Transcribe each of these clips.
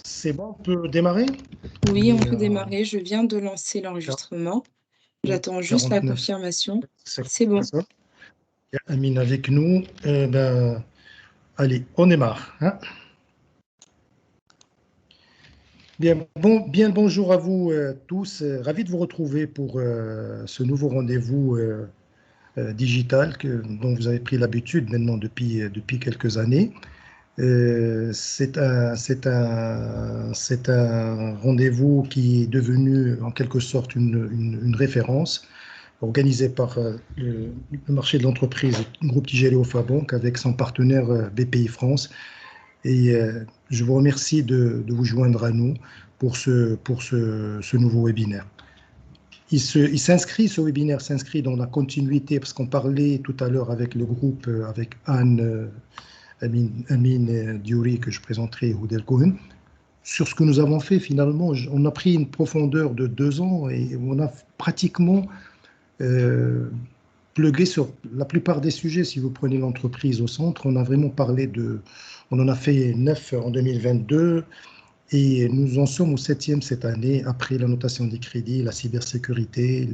C'est bon, on peut démarrer? On Oui, on est peut à démarrer. Je viens de lancer l'enregistrement. J'attends juste la 49 confirmation. secondes. C'est bon. D'accord. Il y a Amine avec nous. Allez, on démarre, hein. Bien le bonjour à vous tous. Ravi de vous retrouver pour ce nouveau rendez-vous digital dont vous avez pris l'habitude maintenant depuis quelques années. C'est un rendez-vous qui est devenu en quelque sorte une référence organisé par le marché de l'entreprise, le groupe Tigéléo Fabank avec son partenaire BPI France. Et je vous remercie de vous joindre à nous pour ce nouveau webinaire. Ce webinaire s'inscrit dans la continuité, parce qu'on parlait tout à l'heure avec le groupe, avec Anne, Amine Diouri, que je présenterai, Houdel Cohen, sur ce que nous avons fait finalement. On a pris une profondeur de 2 ans et on a pratiquement plugué sur la plupart des sujets. Si vous prenez l'entreprise au centre, on a vraiment on en a fait 9 en 2022 et nous en sommes au 7e cette année, après la notation des crédits, la cybersécurité,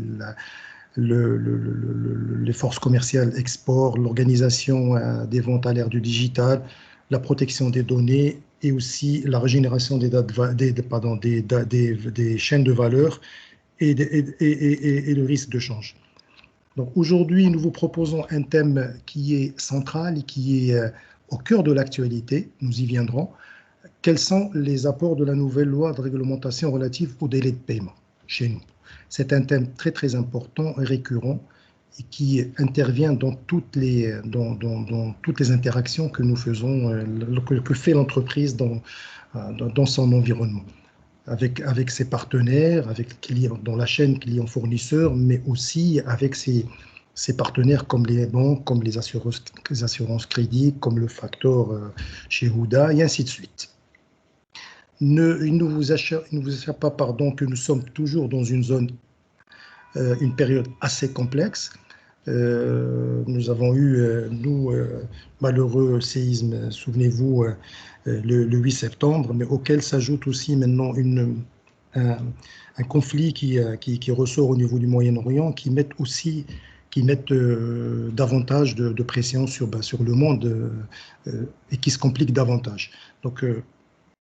les forces commerciales export, l'organisation des ventes à l'ère du digital, la protection des données et aussi la régénération des chaînes de valeur et le risque de change. Donc aujourd'hui, nous vous proposons un thème qui est central et qui est au cœur de l'actualité. Nous y viendrons. Quels sont les apports de la nouvelle loi de réglementation relative au délai de paiement chez nous? C'est un thème très très important et récurrent et qui intervient dans toutes les interactions que nous faisons, que fait l'entreprise dans son environnement avec ses partenaires, avec clients, dans la chaîne client-fournisseur, mais aussi avec ses partenaires comme les banques, comme les assurances crédit, comme le facteur chez Huda, et ainsi de suite. Il ne vous échappe pas, pardon, que nous sommes toujours dans une période assez complexe. Nous avons eu, malheureux séisme, souvenez-vous, le 8 septembre, mais auquel s'ajoute aussi maintenant un, un conflit qui ressort au niveau du Moyen-Orient, qui mettent davantage de pression sur le monde et qui se complique davantage. Donc,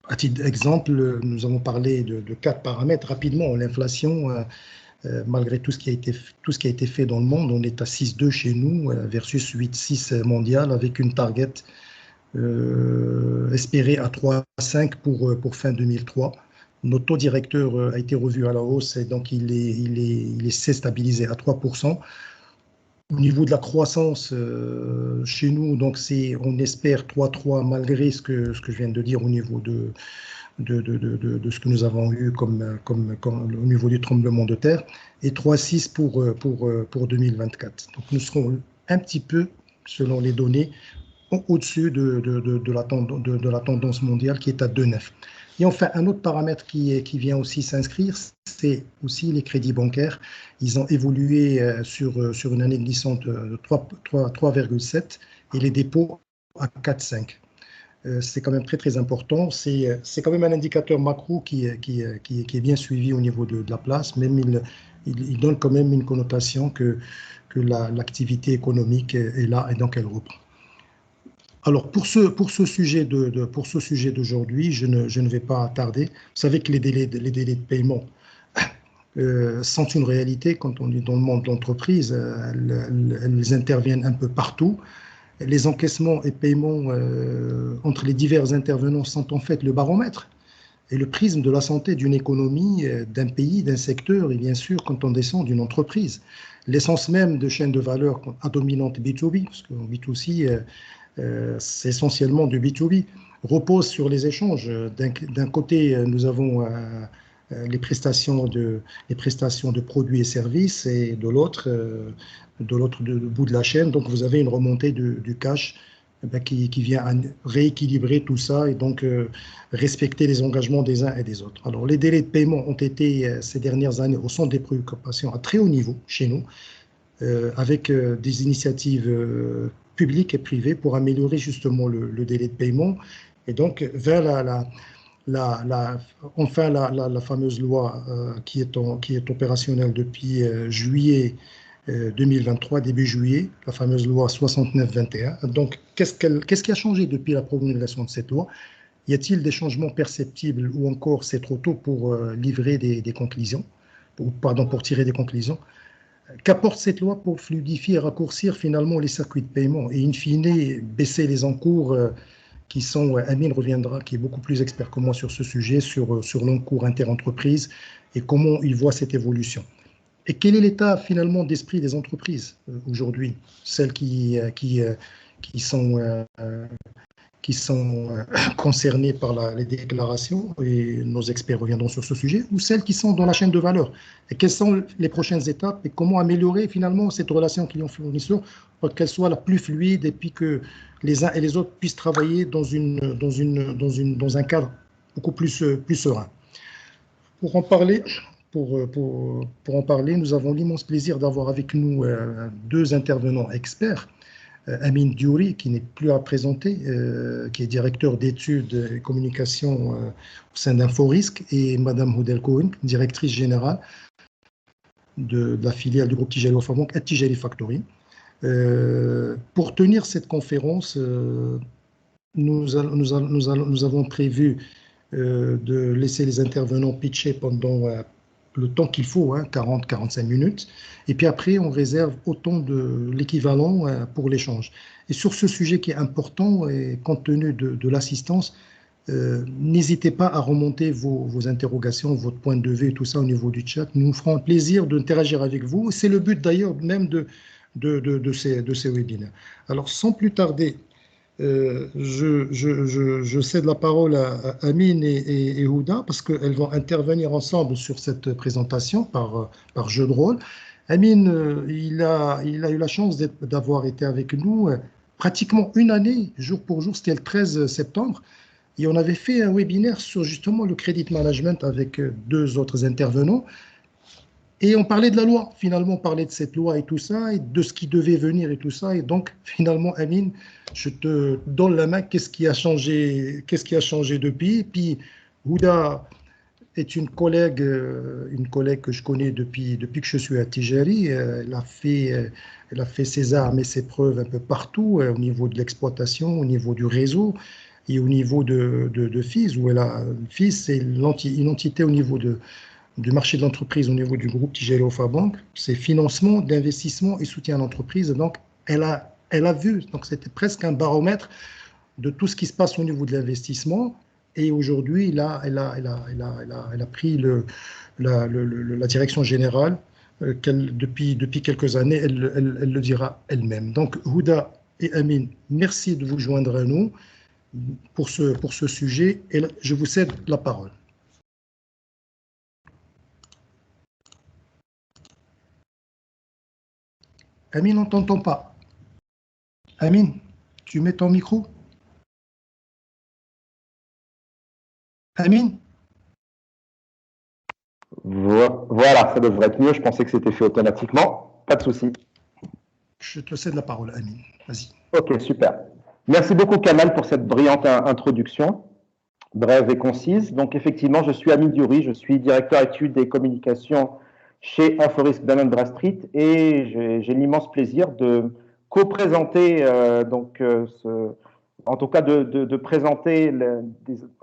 à titre d'exemple, nous avons parlé de 4 paramètres rapidement. L'inflation, malgré tout ce qui a été fait dans le monde, on est à 6,2 chez nous versus 8,6 mondial avec une target espérée à 3,5 pour fin 2003. Notre taux directeur a été revu à la hausse et donc s'est stabilisé à 3%. Au niveau de la croissance chez nous, donc on espère 3,3 malgré ce que je viens de dire au niveau de ce que nous avons eu au niveau du tremblement de terre, et 3,6 pour 2024. Donc nous serons un petit peu, selon les données, au-dessus de la tendance mondiale qui est à 2,9. Et enfin, un autre paramètre qui vient aussi s'inscrire, c'est aussi les crédits bancaires. Ils ont évolué sur une année glissante de 3,7 et les dépôts à 4,5. C'est quand même très, très important. C'est quand même un indicateur macro qui est bien suivi au niveau de la place, même il donne quand même une connotation que l'activité économique est là et donc elle reprend. Alors, pour ce sujet d'aujourd'hui, je ne vais pas tarder. Vous savez que les délais de paiement sont une réalité quand on est dans le monde de l'entreprise. Elles interviennent un peu partout. Les encaissements et paiements entre les divers intervenants sont en fait le baromètre et le prisme de la santé d'une économie, d'un pays, d'un secteur et bien sûr, quand on descend, d'une entreprise. L'essence même de chaîne de valeur à dominante B2B, parce qu'en B2C, c'est essentiellement du B2B, repose sur les échanges. D'un côté, nous avons les prestations de produits et services et de l'autre bout de la chaîne. Donc, vous avez une remontée du cash qui vient rééquilibrer tout ça et donc respecter les engagements des uns et des autres. Alors, les délais de paiement ont été ces dernières années au centre des préoccupations à très haut niveau chez nous, avec des initiatives publiques et privées pour améliorer justement le délai de paiement et donc vers enfin la fameuse loi qui est opérationnelle depuis juillet 2023, début juillet, la fameuse loi 69-21. Donc, qu'est-ce qui a changé depuis la promulgation de cette loi? Y a-t-il des changements perceptibles ou encore c'est trop tôt pour livrer des conclusions, pour tirer des conclusions? Qu'apporte cette loi pour fluidifier et raccourcir finalement les circuits de paiement et in fine baisser les encours qui sont, Amine reviendra, qui est beaucoup plus expert que moi sur ce sujet, sur l'encours interentreprise et comment il voit cette évolution. Et quel est l'état finalement d'esprit des entreprises aujourd'hui, celles qui sont concernées par les déclarations, et nos experts reviendront sur ce sujet, ou celles qui sont dans la chaîne de valeur. Et quelles sont les prochaines étapes et comment améliorer finalement cette relation client-fournisseur pour qu'elle soit la plus fluide et puis que les uns et les autres puissent travailler dans un cadre beaucoup plus serein. Pour en parler, nous avons l'immense plaisir d'avoir avec nous deux intervenants experts. Amin Diouri, qui n'est plus à présenter, qui est directeur d'études et communication au sein d'Inforisque, et Madame Houdel Cohen, directrice générale de la filiale du groupe Tijari Wafa Bank et Tijari Factory. Pour tenir cette conférence, nous avons prévu de laisser les intervenants pitcher pendant le temps qu'il faut, 40-45 minutes, et puis après on réserve autant de l'équivalent pour l'échange. Et sur ce sujet qui est important, et compte tenu de l'assistance, n'hésitez pas à remonter vos interrogations, votre point de vue et tout ça au niveau du chat. Nous nous ferons plaisir d'interagir avec vous. C'est le but d'ailleurs même de ces webinaires. Alors sans plus tarder, je cède la parole à Amine et Houda parce qu'elles vont intervenir ensemble sur cette présentation par jeu de rôle. Amine, il a eu la chance d'avoir été avec nous pratiquement une année, jour pour jour, c'était le 13 septembre, et on avait fait un webinaire sur justement le credit management avec deux autres intervenants. Et on parlait de la loi, finalement, on parlait de cette loi et tout ça, et de ce qui devait venir et tout ça. Et donc, finalement, Amine, je te donne la main. Qu'est-ce qui a changé depuis? Et puis, Houda est une collègue que je connais depuis que je suis à Tijari. Elle a fait ses armes et ses preuves un peu partout, au niveau de l'exploitation, au niveau du réseau et au niveau de FIS, où FIS, c'est une entité au niveau du marché de l'entreprise au niveau du groupe Tijari Wafa Bank, c'est financement, d'investissement et soutien à l'entreprise. Donc, elle a vu, donc c'était presque un baromètre de tout ce qui se passe au niveau de l'investissement. Et aujourd'hui, elle a pris la direction générale depuis quelques années, elle le dira elle-même. Donc, Houda et Amine, merci de vous joindre à nous pour ce sujet. Et je vous cède la parole. Amine, on ne t'entend pas. Amine, tu mets ton micro. Amine? Voilà, ça devrait être mieux. Je pensais que c'était fait automatiquement. Pas de souci. Je te cède la parole, Amine. Vas-y. Ok, super. Merci beaucoup, Kamal, pour cette brillante introduction, brève et concise. Donc, effectivement, je suis Amine Diouri, je suis directeur études et communications chez Inforisk Dun & Bradstreet et j'ai l'immense plaisir de co-présenter, en tout cas de présenter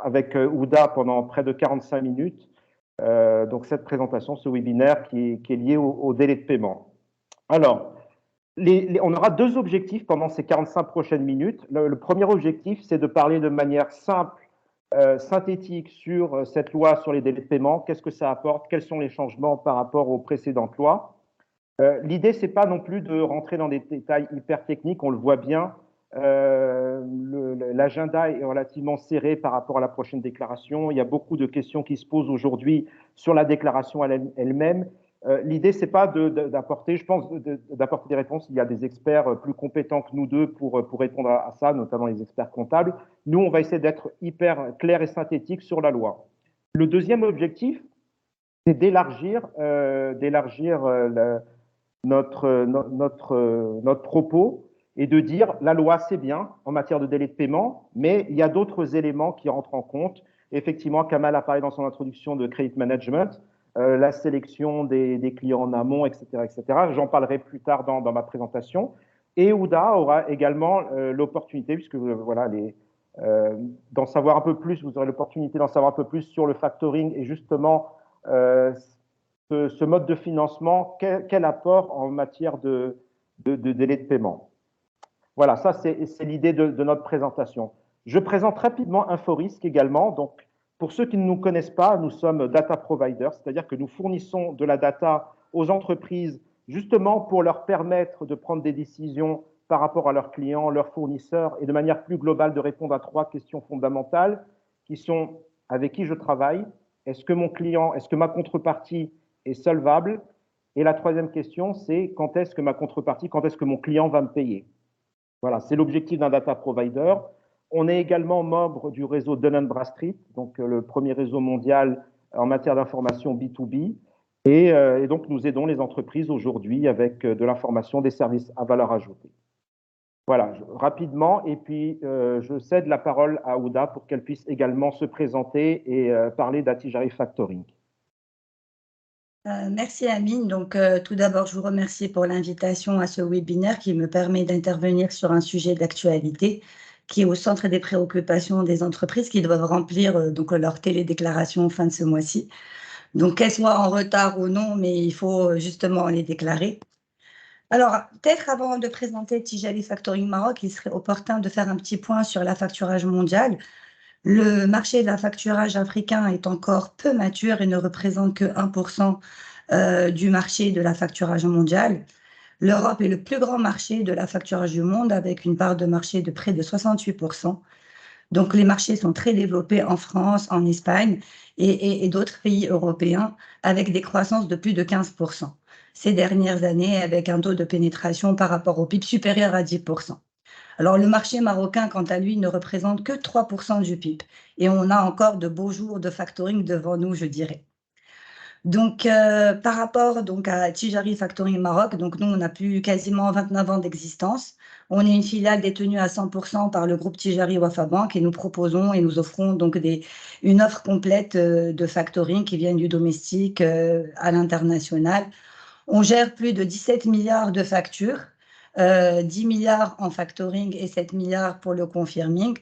avec Houda pendant près de 45 minutes donc cette présentation, ce webinaire qui est lié au délai de paiement. Alors, on aura deux objectifs pendant ces 45 prochaines minutes. Le premier objectif, c'est de parler de manière simple, synthétique sur cette loi sur les délais de paiement, qu'est-ce que ça apporte, quels sont les changements par rapport aux précédentes lois. L'idée, ce n'est pas non plus de rentrer dans des détails hyper techniques, on le voit bien, l'agenda est relativement serré par rapport à la prochaine déclaration, il y a beaucoup de questions qui se posent aujourd'hui sur la déclaration elle-même. L'idée, ce n'est pas d'apporter, je pense, d'apporter des réponses. Il y a des experts plus compétents que nous deux pour répondre à ça, notamment les experts comptables. Nous, on va essayer d'être hyper clair et synthétique sur la loi. Le deuxième objectif, c'est d'élargir notre propos et de dire la loi, c'est bien en matière de délai de paiement, mais il y a d'autres éléments qui rentrent en compte, Effectivement, Kamal a parlé dans son introduction de credit management, la sélection des clients en amont, etc. etc. J'en parlerai plus tard dans ma présentation. Et Ouda aura également l'opportunité, puisque voilà, d'en savoir un peu plus, vous aurez l'opportunité d'en savoir un peu plus sur le factoring et justement ce mode de financement, quel apport en matière de délai de paiement. Voilà, ça c'est l'idée de notre présentation. Je présente rapidement InfoRisk également. Donc, pour ceux qui ne nous connaissent pas, nous sommes data providers, c'est-à-dire que nous fournissons de la data aux entreprises justement pour leur permettre de prendre des décisions par rapport à leurs clients, leurs fournisseurs et de manière plus globale de répondre à 3 questions fondamentales qui sont: avec qui je travaille? Est-ce que mon client, est-ce que ma contrepartie est solvable? Et la 3e question, c'est quand est-ce que ma contrepartie, quand est-ce que mon client va me payer? Voilà, c'est l'objectif d'un data provider. On est également membre du réseau Dun & Bradstreet, donc le premier réseau mondial en matière d'information B2B. Et donc, nous aidons les entreprises aujourd'hui avec de l'information, des services à valeur ajoutée. Voilà, rapidement. Et puis, je cède la parole à Ouda pour qu'elle puisse également se présenter et parler d'Atijari Factoring. Merci Amine. Donc, tout d'abord, je vous remercie pour l'invitation à ce webinaire qui me permet d'intervenir sur un sujet d'actualité qui est au centre des préoccupations des entreprises qui doivent remplir donc leur télédéclaration fin de ce mois-ci. Donc, qu'elles soient en retard ou non, mais il faut justement les déclarer. Alors, peut-être avant de présenter Tijari Factoring Maroc, il serait opportun de faire un petit point sur l'affacturage mondial. Le marché de l'affacturage africain est encore peu mature et ne représente que 1% du marché de l'affacturage mondial. L'Europe est le plus grand marché de l'affacturage du monde avec une part de marché de près de 68%. Donc, les marchés sont très développés en France, en Espagne et d'autres pays européens avec des croissances de plus de 15% ces dernières années avec un taux de pénétration par rapport au PIB supérieur à 10%. Alors, le marché marocain, quant à lui, ne représente que 3% du PIB. Et on a encore de beaux jours de factoring devant nous, je dirais. Donc, par rapport donc, à Tijari Factoring Maroc, donc nous, on a plus quasiment 29 ans d'existence. On est une filiale détenue à 100% par le groupe Tijari Wafa Bank et nous proposons et nous offrons donc une offre complète de factoring qui vient du domestique à l'international. On gère plus de 17 milliards de factures. 10 milliards en factoring et 7 milliards pour le confirming.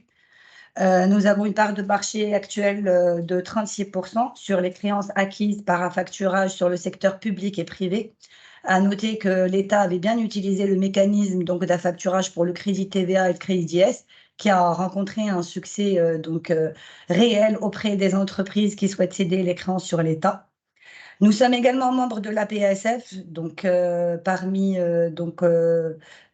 Nous avons une part de marché actuelle de 36% sur les créances acquises par affacturage sur le secteur public et privé. À noter que l'État avait bien utilisé le mécanisme d'affacturage pour le crédit TVA et le crédit IS, qui a rencontré un succès réel auprès des entreprises qui souhaitent céder les créances sur l'État. Nous sommes également membres de l'APSF, donc parmi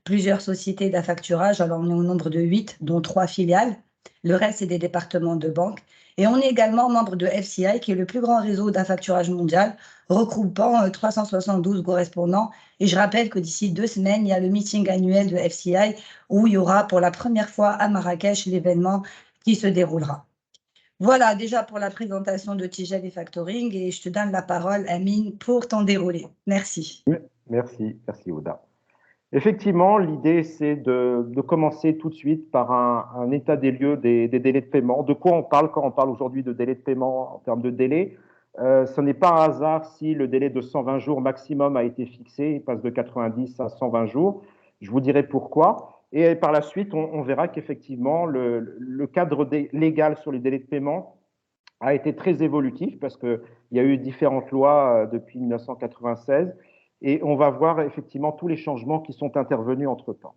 plusieurs sociétés d'affacturage. Alors, on est au nombre de 8, dont 3 filiales. Le reste, c'est des départements de banque. Et on est également membre de FCI, qui est le plus grand réseau d'affacturage mondial, regroupant 372 correspondants. Et je rappelle que d'ici 2 semaines, il y a le meeting annuel de FCI, où il y aura pour la première fois à Marrakech l'événement qui se déroulera. Voilà, déjà pour la présentation de Tijari Factoring, et je te donne la parole, Amine, pour t'en dérouler. Merci. Merci Ouda. Effectivement, l'idée, c'est de commencer tout de suite par un état des lieux des délais de paiement. De quoi on parle quand on parle aujourd'hui de délai de paiement en termes de délai? Ce n'est pas un hasard si le délai de 120 jours maximum a été fixé, il passe de 90 à 120 jours. Je vous dirai pourquoi. Et par la suite, on verra qu'effectivement, le cadre légal sur les délais de paiement a été très évolutif parce qu'il y a eu différentes lois depuis 1996 et on va voir effectivement tous les changements qui sont intervenus entre-temps.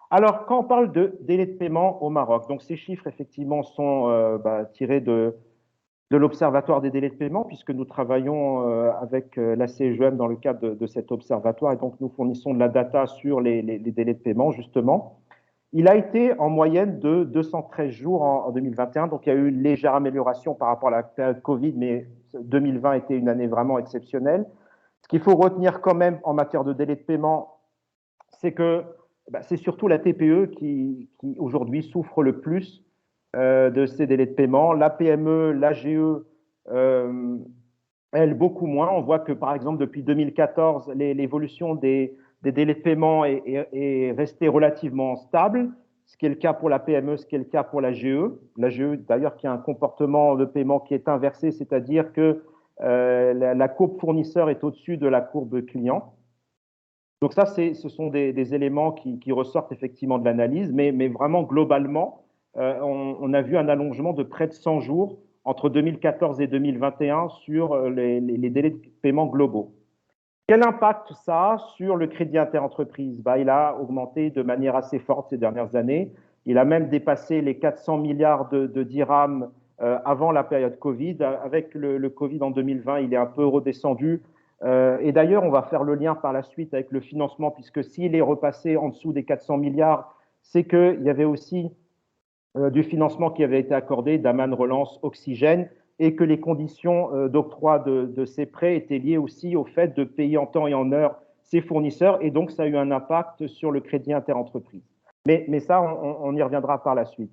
Alors, quand on parle de délais de paiement au Maroc, donc ces chiffres effectivement sont tirés de l'Observatoire des délais de paiement, puisque nous travaillons avec la CEGEM dans le cadre de cet observatoire, et donc nous fournissons de la data sur les délais de paiement, justement. Il a été en moyenne de 213 jours en 2021, donc il y a eu une légère amélioration par rapport à la période Covid, mais 2020 était une année vraiment exceptionnelle. Ce qu'il faut retenir quand même en matière de délai de paiement, c'est que c'est surtout la TPE qui aujourd'hui souffre le plus de ces délais de paiement. La PME, l'AGE, elle, beaucoup moins. On voit que, par exemple, depuis 2014, l'évolution des délais de paiement est restée relativement stable. ce qui est le cas pour la PME, ce qui est le cas pour la GE. La GE, d'ailleurs, qui a un comportement de paiement qui est inversé, c'est-à-dire que la courbe fournisseur est au-dessus de la courbe client. Donc ça, ce sont des éléments qui ressortent effectivement de l'analyse, mais vraiment globalement, on a vu un allongement de près de 100 jours entre 2014 et 2021 sur les délais de paiement globaux. Quel impact ça a sur le crédit interentreprise? Il a augmenté de manière assez forte ces dernières années. Il a même dépassé les 400 milliards de dirhams avant la période Covid. Avec le Covid en 2020, il est un peu redescendu. Et d'ailleurs, on va faire le lien par la suite avec le financement, puisque s'il est repassé en dessous des 400 milliards, c'est qu'il y avait aussi du financement qui avait été accordé d'Aman Relance Oxygène et que les conditions d'octroi de ces prêts étaient liées aussi au fait de payer en temps et en heure ses fournisseurs, et donc ça a eu un impact sur le crédit interentreprise. Mais ça, on y reviendra par la suite.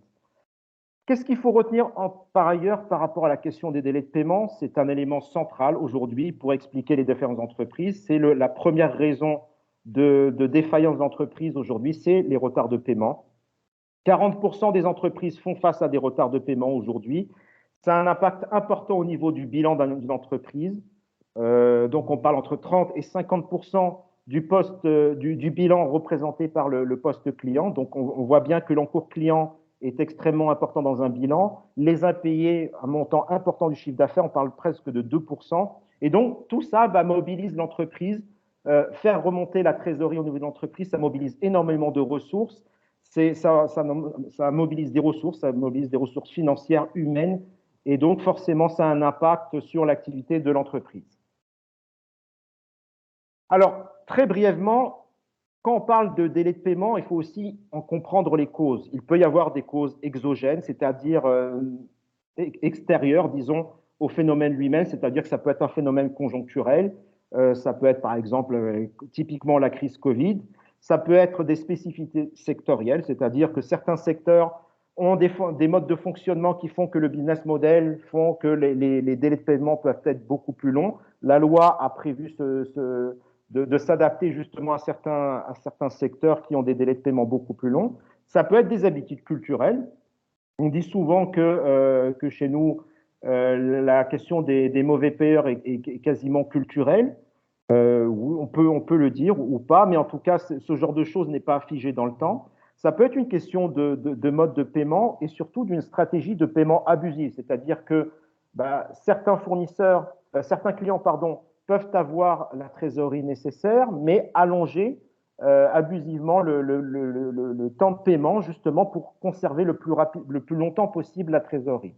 Qu'est-ce qu'il faut retenir par ailleurs par rapport à la question des délais de paiement? C'est un élément central aujourd'hui pour expliquer les différentes entreprises. C'est la première raison de défaillance d'entreprise aujourd'hui, c'est les retards de paiement. 40% des entreprises font face à des retards de paiement aujourd'hui. Ça a un impact important au niveau du bilan d'une entreprise. Donc, on parle entre 30 et 50% du bilan représenté par le poste client. Donc, on voit bien que l'encours client est extrêmement important dans un bilan. Les impayés, un montant important du chiffre d'affaires, on parle presque de 2%. Et donc, tout ça mobilise l'entreprise. Faire remonter la trésorerie au niveau de l'entreprise, ça mobilise énormément de ressources. Ça mobilise des ressources financières, humaines, et donc forcément, ça a un impact sur l'activité de l'entreprise. Alors, très brièvement, quand on parle de délai de paiement, il faut aussi en comprendre les causes. Il peut y avoir des causes exogènes, c'est-à-dire extérieures, disons, au phénomène lui-même, c'est-à-dire que ça peut être un phénomène conjoncturel, ça peut être par exemple typiquement la crise Covid, ça peut être des spécificités sectorielles, c'est-à-dire que certains secteurs ont des modes de fonctionnement qui font que le business model font que les délais de paiement peuvent être beaucoup plus longs. La loi a prévu de s'adapter justement à certains secteurs qui ont des délais de paiement beaucoup plus longs. Ça peut être des habitudes culturelles. On dit souvent que chez nous, la question des mauvais payeurs est quasiment culturelle. On peut le dire ou pas, mais en tout cas, ce genre de choses n'est pas figé dans le temps. Ça peut être une question de mode de paiement et surtout d'une stratégie de paiement abusive, c'est-à-dire que certains clients, peuvent avoir la trésorerie nécessaire, mais allonger abusivement le temps de paiement, justement pour conserver le plus longtemps possible la trésorerie.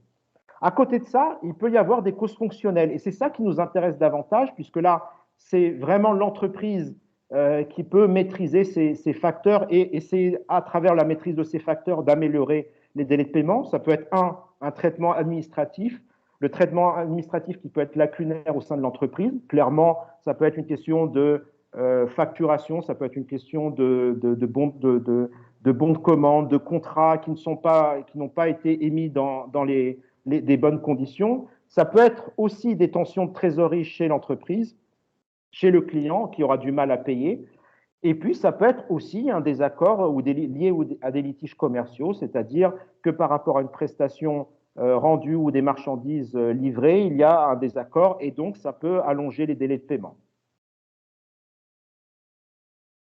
À côté de ça, il peut y avoir des causes fonctionnelles, et c'est ça qui nous intéresse davantage, puisque là, c'est vraiment l'entreprise qui peut maîtriser ces facteurs et essayer, à travers la maîtrise de ces facteurs, d'améliorer les délais de paiement. Ça peut être un traitement administratif, le traitement administratif qui peut être lacunaire au sein de l'entreprise. Clairement, ça peut être une question de facturation, ça peut être une question de bons de commande, de contrats qui n'ont pas été émis dans des bonnes conditions. Ça peut être aussi des tensions de trésorerie chez l'entreprise, chez le client qui aura du mal à payer. Et puis, ça peut être aussi un désaccord lié à des litiges commerciaux, c'est-à-dire que par rapport à une prestation rendue ou des marchandises livrées, il y a un désaccord et donc ça peut allonger les délais de paiement.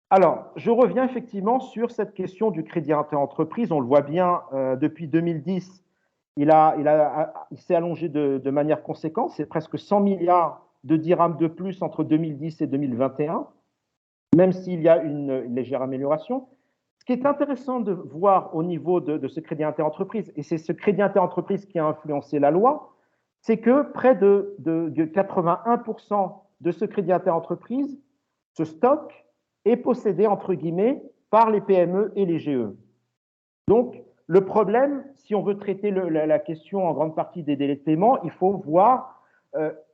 Alors, je reviens effectivement sur cette question du crédit interentreprise. On le voit bien, depuis 2010, il s'est allongé de manière conséquente. C'est presque 100 milliards de dirhams de plus entre 2010 et 2021, même s'il y a une légère amélioration. Ce qui est intéressant de voir au niveau de ce crédit interentreprise, et c'est ce crédit interentreprise qui a influencé la loi, c'est que près de 81% de ce crédit interentreprise, ce stock, est possédé, entre guillemets, par les PME et les GE. Donc, le problème, si on veut traiter la question en grande partie des délais de paiement, il faut voir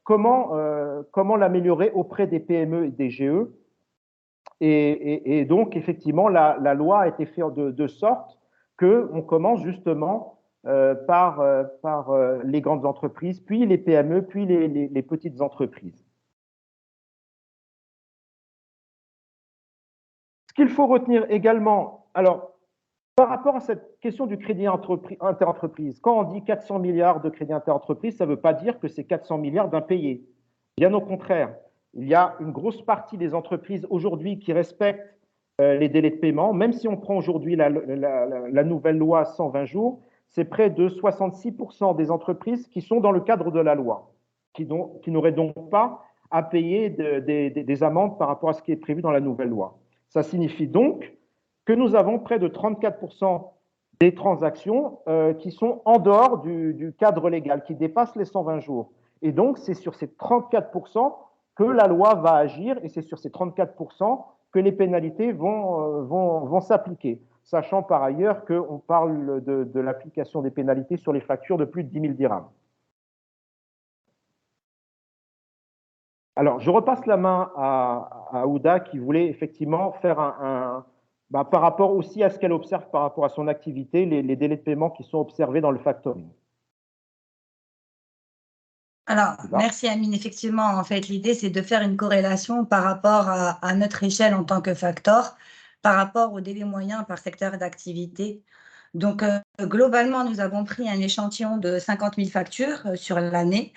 comment l'améliorer auprès des PME et des GE. Et donc, effectivement, la loi a été faite de sorte qu'on commence justement par les grandes entreprises, puis les PME, puis les petites entreprises. Ce qu'il faut retenir également, alors, Par rapport à cette question du crédit interentreprise, quand on dit 400 milliards de crédit interentreprise, ça ne veut pas dire que c'est 400 milliards d'impayés. Bien au contraire, il y a une grosse partie des entreprises aujourd'hui qui respectent les délais de paiement. Même si on prend aujourd'hui la nouvelle loi 120 jours, c'est près de 66% des entreprises qui sont dans le cadre de la loi, qui n'auraient donc pas à payer des amendes par rapport à ce qui est prévu dans la nouvelle loi. Ça signifie donc que nous avons près de 34% des transactions qui sont en dehors du cadre légal, qui dépassent les 120 jours. Et donc, c'est sur ces 34% que la loi va agir et c'est sur ces 34% que les pénalités vont s'appliquer, sachant par ailleurs qu'on parle de l'application des pénalités sur les factures de plus de 10 000 dirhams. Alors, je repasse la main à Ouda qui voulait effectivement faire par rapport aussi à ce qu'elle observe par rapport à son activité, les délais de paiement qui sont observés dans le factoring. Alors, merci Amine. Effectivement, en fait, l'idée, c'est de faire une corrélation par rapport à notre échelle en tant que facteur, par rapport aux délais moyens par secteur d'activité. Donc, globalement, nous avons pris un échantillon de 50 000 factures sur l'année,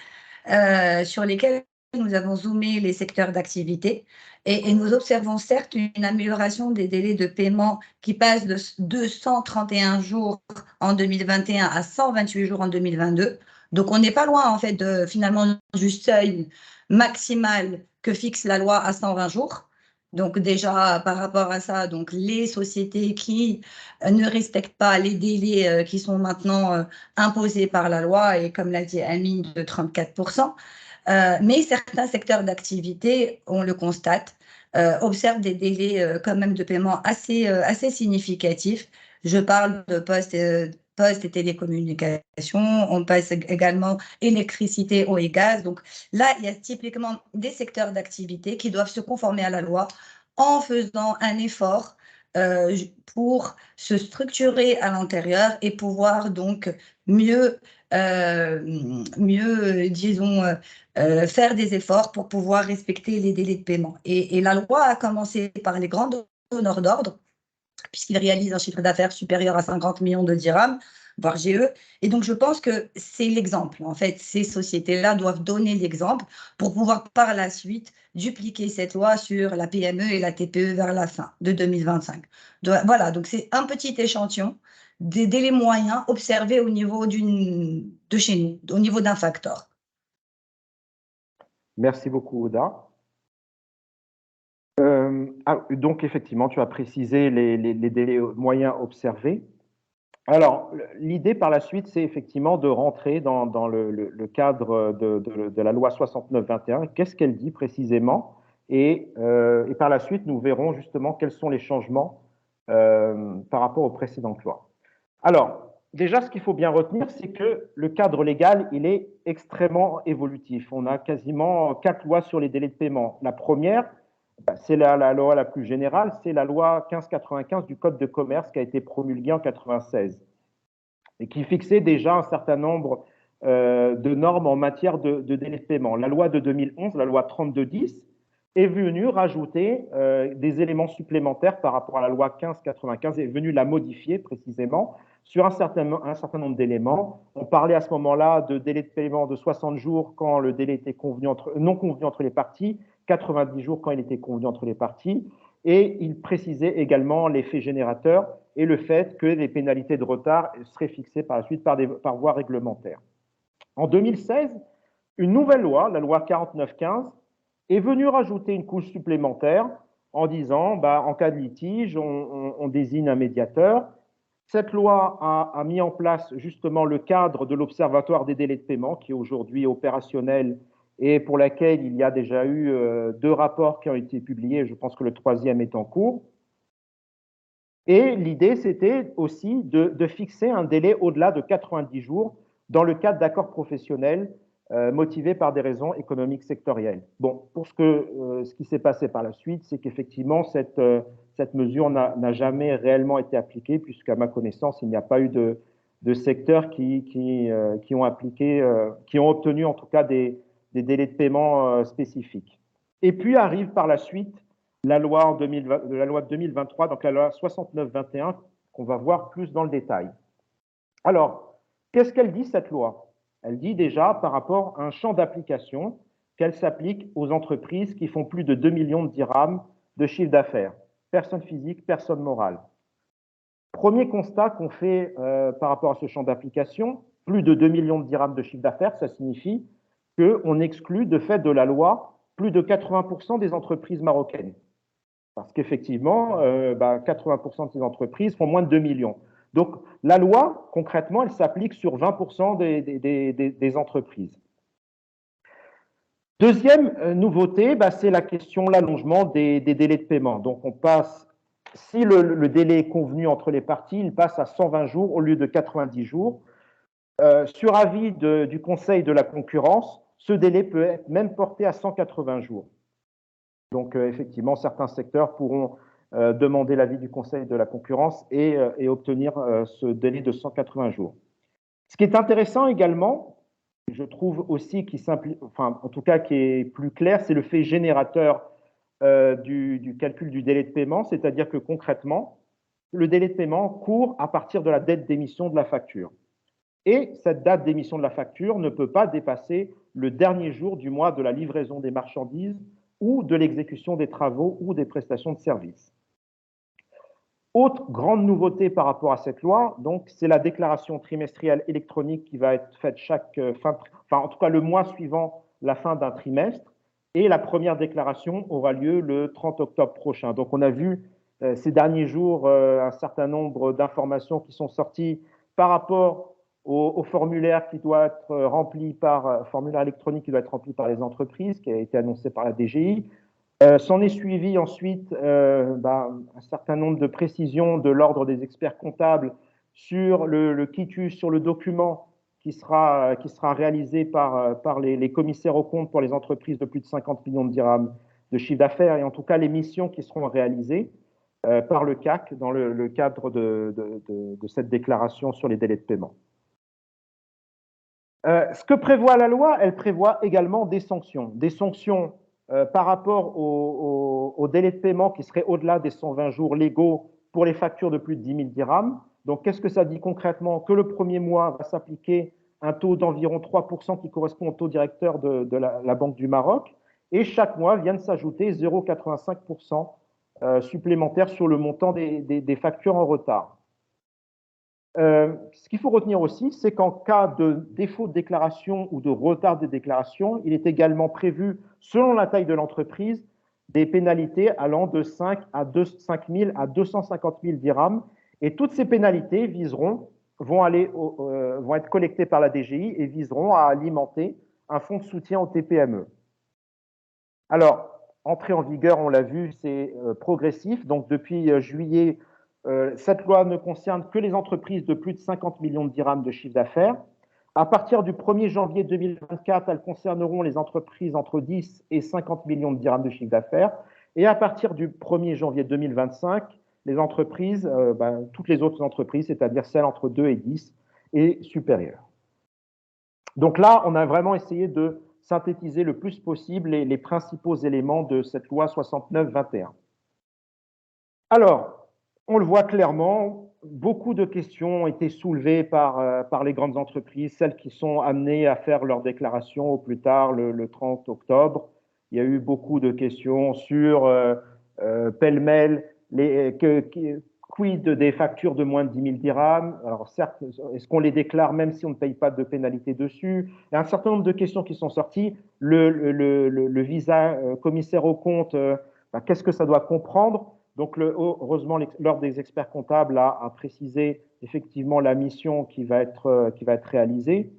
sur lesquelles nous avons zoomé les secteurs d'activité et nous observons certes une amélioration des délais de paiement qui passent de 231 jours en 2021 à 128 jours en 2022. Donc, on n'est pas loin, en fait, finalement du seuil maximal que fixe la loi à 120 jours. Donc, déjà, par rapport à ça, donc, les sociétés qui ne respectent pas les délais qui sont maintenant imposés par la loi, et comme l'a dit Amine, de 34%. Mais certains secteurs d'activité, on le constate, observent des délais quand même de paiement assez significatifs. Je parle de poste et télécommunications, on passe également électricité, eau et gaz. Donc là, il y a typiquement des secteurs d'activité qui doivent se conformer à la loi en faisant un effort pour se structurer à l'intérieur et pouvoir donc mieux disons, faire des efforts pour pouvoir respecter les délais de paiement. Et la loi a commencé par les grands donneurs d'ordre, puisqu'ils réalisent un chiffre d'affaires supérieur à 50 millions de dirhams, voire GE. Et donc, je pense que c'est l'exemple. En fait, ces sociétés-là doivent donner l'exemple pour pouvoir par la suite dupliquer cette loi sur la PME et la TPE vers la fin de 2025. Voilà, donc c'est un petit échantillon des délais moyens observés au niveau de chez nous, au niveau d'un facteur. Merci beaucoup, Ouda. Donc, effectivement, tu as précisé les délais moyens observés. Alors, l'idée par la suite, c'est effectivement de rentrer dans le cadre de la loi 69-21. Qu'est-ce qu'elle dit précisément et par la suite, nous verrons justement quels sont les changements par rapport aux précédentes lois. Alors, déjà, ce qu'il faut bien retenir, c'est que le cadre légal, il est extrêmement évolutif. On a quasiment 4 lois sur les délais de paiement. La première, c'est la loi la plus générale, c'est la loi 1595 du Code de commerce qui a été promulguée en 1996 et qui fixait déjà un certain nombre de normes en matière de délai de paiement. La loi de 2011, la loi 3210, est venue rajouter des éléments supplémentaires par rapport à la loi 1595, est venue la modifier précisément sur un certain nombre d'éléments. On parlait à ce moment-là de délai de paiement de 60 jours quand le délai était non convenu entre les parties, 90 jours quand il était convenu entre les parties, et il précisait également l'effet générateur et le fait que les pénalités de retard seraient fixées par la suite par voie réglementaire. En 2016, une nouvelle loi, la loi 4915, est venue rajouter une couche supplémentaire en disant, en cas de litige, on désigne un médiateur. Cette loi a mis en place justement le cadre de l'Observatoire des délais de paiement qui est aujourd'hui opérationnel et pour laquelle il y a déjà eu 2 rapports qui ont été publiés. Je pense que le 3e est en cours. Et l'idée, c'était aussi de fixer un délai au-delà de 90 jours dans le cadre d'accords professionnels motivés par des raisons économiques sectorielles. Bon, pour ce qui s'est passé par la suite, c'est qu'effectivement, cette mesure n'a jamais réellement été appliquée, puisqu'à ma connaissance, il n'y a pas eu de secteurs qui ont obtenu en tout cas des délais de paiement spécifiques. Et puis arrive par la suite la loi de 2023, donc la loi 69-21, qu'on va voir plus dans le détail. Alors, qu'est-ce qu'elle dit cette loi? Elle dit déjà par rapport à un champ d'application qu'elle s'applique aux entreprises qui font plus de 2 millions de dirhams de chiffre d'affaires, personnes physiques, personnes morales. Premier constat qu'on fait par rapport à ce champ d'application, plus de 2 millions de dirhams de chiffre d'affaires, ça signifie qu'on exclut de fait de la loi plus de 80% des entreprises marocaines. Parce qu'effectivement, 80% de ces entreprises font moins de 2 millions. Donc, la loi, concrètement, elle s'applique sur 20% des entreprises. Deuxième nouveauté, c'est la question, l'allongement des délais de paiement. Donc, on passe, si le délai est convenu entre les parties, il passe à 120 jours au lieu de 90 jours. Sur avis du Conseil de la concurrence, ce délai peut être même porté à 180 jours. Donc, effectivement, certains secteurs pourront demander l'avis du Conseil de la concurrence et obtenir ce délai de 180 jours. Ce qui est intéressant également, je trouve aussi, en tout cas qui est plus clair, c'est le fait générateur du calcul du délai de paiement, c'est-à-dire que concrètement, le délai de paiement court à partir de la date d'émission de la facture. Et cette date d'émission de la facture ne peut pas dépasser le dernier jour du mois de la livraison des marchandises ou de l'exécution des travaux ou des prestations de services. Autre grande nouveauté par rapport à cette loi, donc, c'est la déclaration trimestrielle électronique qui va être faite en tout cas le mois suivant la fin d'un trimestre, et la première déclaration aura lieu le 30 octobre prochain. Donc, on a vu ces derniers jours un certain nombre d'informations qui sont sorties par rapport au formulaire qui doit être rempli formulaire électronique qui doit être rempli par les entreprises, qui a été annoncé par la DGI. S'en est suivi ensuite un certain nombre de précisions de l'ordre des experts comptables sur le quitus, sur le document qui sera réalisé par les commissaires aux comptes pour les entreprises de plus de 50 millions de dirhams de chiffre d'affaires, et en tout cas les missions qui seront réalisées par le CAC dans le cadre de cette déclaration sur les délais de paiement. Ce que prévoit la loi, elle prévoit également des sanctions par rapport au délai de paiement qui serait au-delà des 120 jours légaux pour les factures de plus de 10 000 dirhams. Donc, qu'est-ce que ça dit concrètement? Que le premier mois va s'appliquer un taux d'environ 3% qui correspond au taux directeur de la Banque du Maroc, et chaque mois viennent s'ajouter 0,85% supplémentaire sur le montant des factures en retard. Ce qu'il faut retenir aussi, c'est qu'en cas de défaut de déclaration ou de retard de déclaration, il est également prévu, selon la taille de l'entreprise, des pénalités allant de 5 000 à 250 000 dirhams. Et toutes ces pénalités vont être collectées par la DGI et viseront à alimenter un fonds de soutien aux TPME. Alors, entrée en vigueur, on l'a vu, c'est progressif. Donc, depuis juillet, cette loi ne concerne que les entreprises de plus de 50 millions de dirhams de chiffre d'affaires. À partir du 1er janvier 2024, elles concerneront les entreprises entre 10 et 50 millions de dirhams de chiffre d'affaires. Et à partir du 1er janvier 2025, les entreprises, toutes les autres entreprises, c'est-à-dire celles entre 2 et 10 et supérieures. Donc là, on a vraiment essayé de synthétiser le plus possible les principaux éléments de cette loi 69-21. Alors, on le voit clairement, beaucoup de questions ont été soulevées par les grandes entreprises, celles qui sont amenées à faire leur déclaration au plus tard le 30 octobre. Il y a eu beaucoup de questions sur pêle-mêle, quid des factures de moins de 10 000 dirhams. Alors certes, est-ce qu'on les déclare même si on ne paye pas de pénalité dessus? Il y a un certain nombre de questions qui sont sorties. Le visa commissaire aux comptes, qu'est-ce que ça doit comprendre? Donc, heureusement, l'ordre des experts comptables a précisé effectivement la mission qui va être réalisée,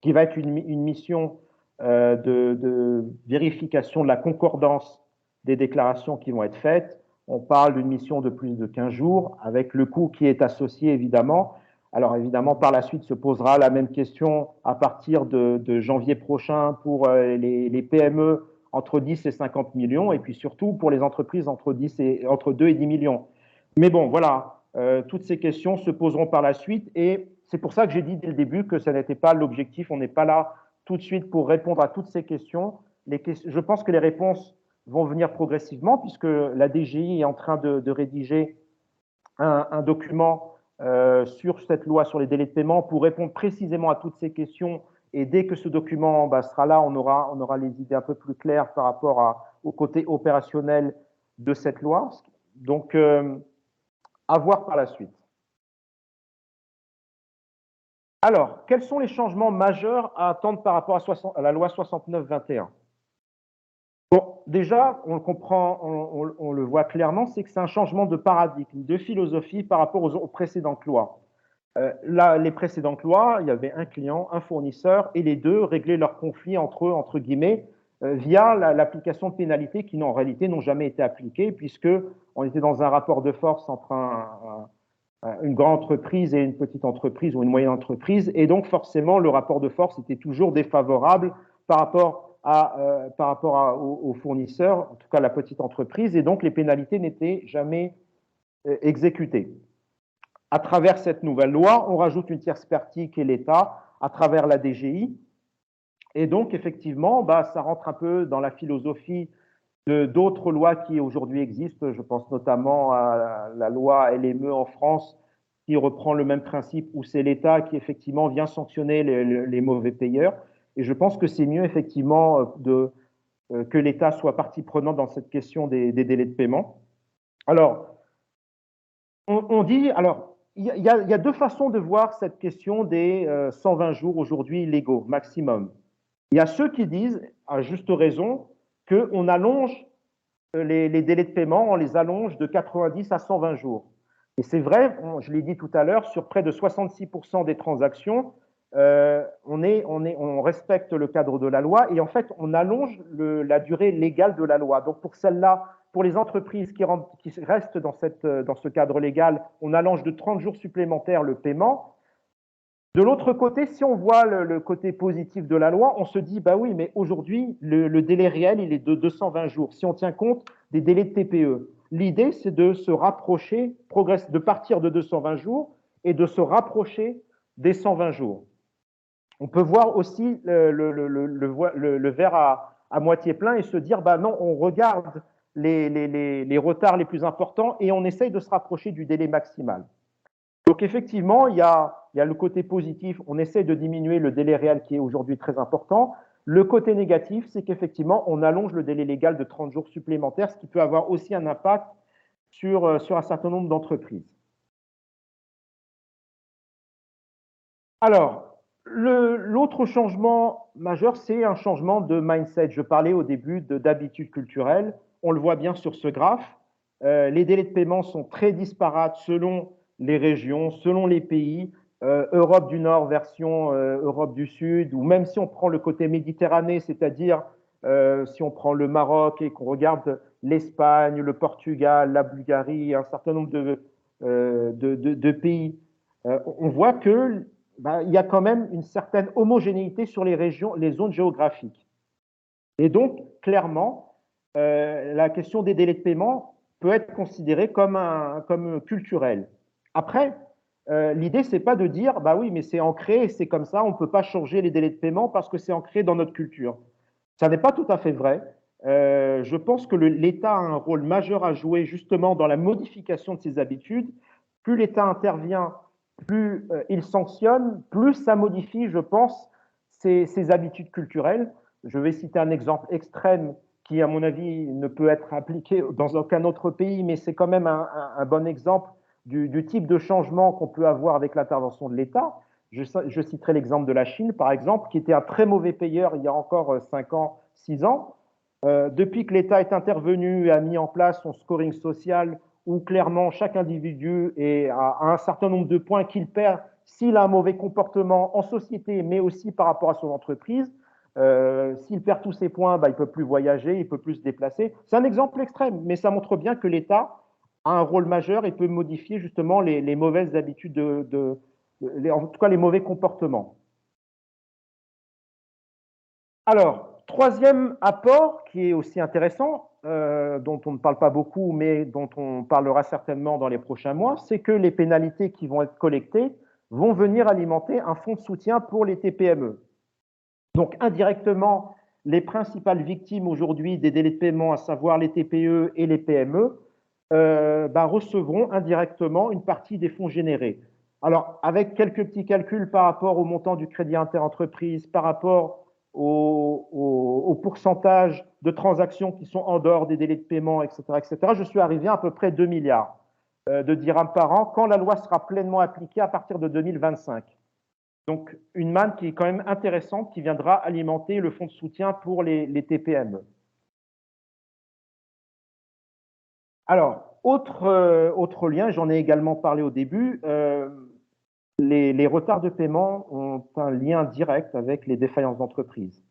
qui va être une mission de vérification de la concordance des déclarations qui vont être faites. On parle d'une mission de plus de 15 jours, avec le coût qui est associé, évidemment. Alors, évidemment, par la suite se posera la même question à partir de janvier prochain pour les PME entre 10 et 50 millions, et puis surtout pour les entreprises entre 2 et 10 millions. Mais bon, voilà, toutes ces questions se poseront par la suite, et c'est pour ça que j'ai dit dès le début que ce n'était pas l'objectif. On n'est pas là tout de suite pour répondre à toutes ces questions. Je pense que les réponses vont venir progressivement, puisque la DGI est en train de rédiger un document sur cette loi sur les délais de paiement pour répondre précisément à toutes ces questions. Et dès que ce document sera là, on aura les idées un peu plus claires par rapport au côté opérationnel de cette loi. Donc, à voir par la suite. Alors, quels sont les changements majeurs à attendre par rapport à la loi 69-21? Bon, déjà, on le comprend, on le voit clairement, c'est que c'est un changement de paradigme, de philosophie par rapport aux précédentes lois. Les précédentes lois, il y avait un client, un fournisseur, et les deux réglaient leurs conflits entre eux, entre guillemets, via l'application de pénalités qui, en réalité, n'ont jamais été appliquées, puisqu'on était dans un rapport de force entre une grande entreprise et une petite entreprise ou une moyenne entreprise, et donc forcément, le rapport de force était toujours défavorable par rapport aux fournisseurs, en tout cas la petite entreprise, et donc les pénalités n'étaient jamais exécutées. À travers cette nouvelle loi, on rajoute une tierce partie qui est l'État, à travers la DGI, et donc effectivement, ça rentre un peu dans la philosophie d'autres lois qui aujourd'hui existent. Je pense notamment à la loi LME en France, qui reprend le même principe, où c'est l'État qui effectivement vient sanctionner les mauvais payeurs. Et je pense que c'est mieux effectivement que l'État soit partie prenante dans cette question des délais de paiement. Alors, on dit, alors, il y a deux façons de voir cette question des 120 jours aujourd'hui légaux, maximum. Il y a ceux qui disent, à juste raison, qu'on allonge les délais de paiement, on les allonge de 90 à 120 jours. Et c'est vrai, je l'ai dit tout à l'heure, sur près de 66% des transactions, on respecte le cadre de la loi et en fait, on allonge la durée légale de la loi. Donc pour celle-là, pour les entreprises qui restent dans ce cadre légal, on allonge de 30 jours supplémentaires le paiement. De l'autre côté, si on voit le côté positif de la loi, on se dit, bah oui, mais aujourd'hui, le délai réel, il est de 220 jours. Si on tient compte des délais de TPE, l'idée, c'est de se rapprocher, de partir de 220 jours et de se rapprocher des 120 jours. On peut voir aussi le verre à moitié plein et se dire, bah non, on regarde les retards les plus importants et on essaye de se rapprocher du délai maximal. Donc effectivement, il y a le côté positif, on essaie de diminuer le délai réel qui est aujourd'hui très important. Le côté négatif, c'est qu'effectivement, on allonge le délai légal de 30 jours supplémentaires, ce qui peut avoir aussi un impact sur un certain nombre d'entreprises. Alors, l'autre changement majeur, c'est un changement de mindset. Je parlais au début d'habitudes culturelles. On le voit bien sur ce graphe. Les délais de paiement sont très disparates selon les régions, selon les pays. Europe du Nord version Europe du Sud, ou même si on prend le côté méditerranéen, c'est-à-dire si on prend le Maroc et qu'on regarde l'Espagne, le Portugal, la Bulgarie, un certain nombre de pays, on voit que il y a quand même une certaine homogénéité sur les régions, les zones géographiques. Et donc, clairement, la question des délais de paiement peut être considérée comme culturelle. Après, l'idée, c'est pas de dire, bah oui, mais c'est ancré, c'est comme ça, on ne peut pas changer les délais de paiement parce que c'est ancré dans notre culture. Ça n'est pas tout à fait vrai. Je pense que l'État a un rôle majeur à jouer justement dans la modification de ses habitudes. Plus l'État intervient, plus il sanctionne, plus ça modifie, je pense, ses habitudes culturelles. Je vais citer un exemple extrême qui, à mon avis, ne peut être appliqué dans aucun autre pays, mais c'est quand même un bon exemple du type de changement qu'on peut avoir avec l'intervention de l'État. Je citerai l'exemple de la Chine, par exemple, qui était un très mauvais payeur il y a encore 5 ans, 6 ans. Depuis que l'État est intervenu et a mis en place son scoring social, où clairement chaque individu a un certain nombre de points qu'il perd s'il a un mauvais comportement en société, mais aussi par rapport à son entreprise. S'il perd tous ses points, il ne peut plus voyager, il ne peut plus se déplacer. C'est un exemple extrême, mais ça montre bien que l'État a un rôle majeur et peut modifier justement les mauvaises habitudes, en tout cas les mauvais comportements. Alors, troisième apport qui est aussi intéressant, dont on ne parle pas beaucoup, mais dont on parlera certainement dans les prochains mois, c'est que les pénalités qui vont être collectées vont venir alimenter un fonds de soutien pour les TPME. Donc, indirectement, les principales victimes aujourd'hui des délais de paiement, à savoir les TPE et les PME, recevront indirectement une partie des fonds générés. Alors, avec quelques petits calculs par rapport au montant du crédit interentreprise, par rapport au pourcentage de transactions qui sont en dehors des délais de paiement, etc., je suis arrivé à peu près 2 milliards de dirhams par an quand la loi sera pleinement appliquée à partir de 2025. Donc, une manne qui est quand même intéressante, qui viendra alimenter le fonds de soutien pour les TPME. Alors, autre lien, j'en ai également parlé au début, les retards de paiement ont un lien direct avec les défaillances d'entreprise.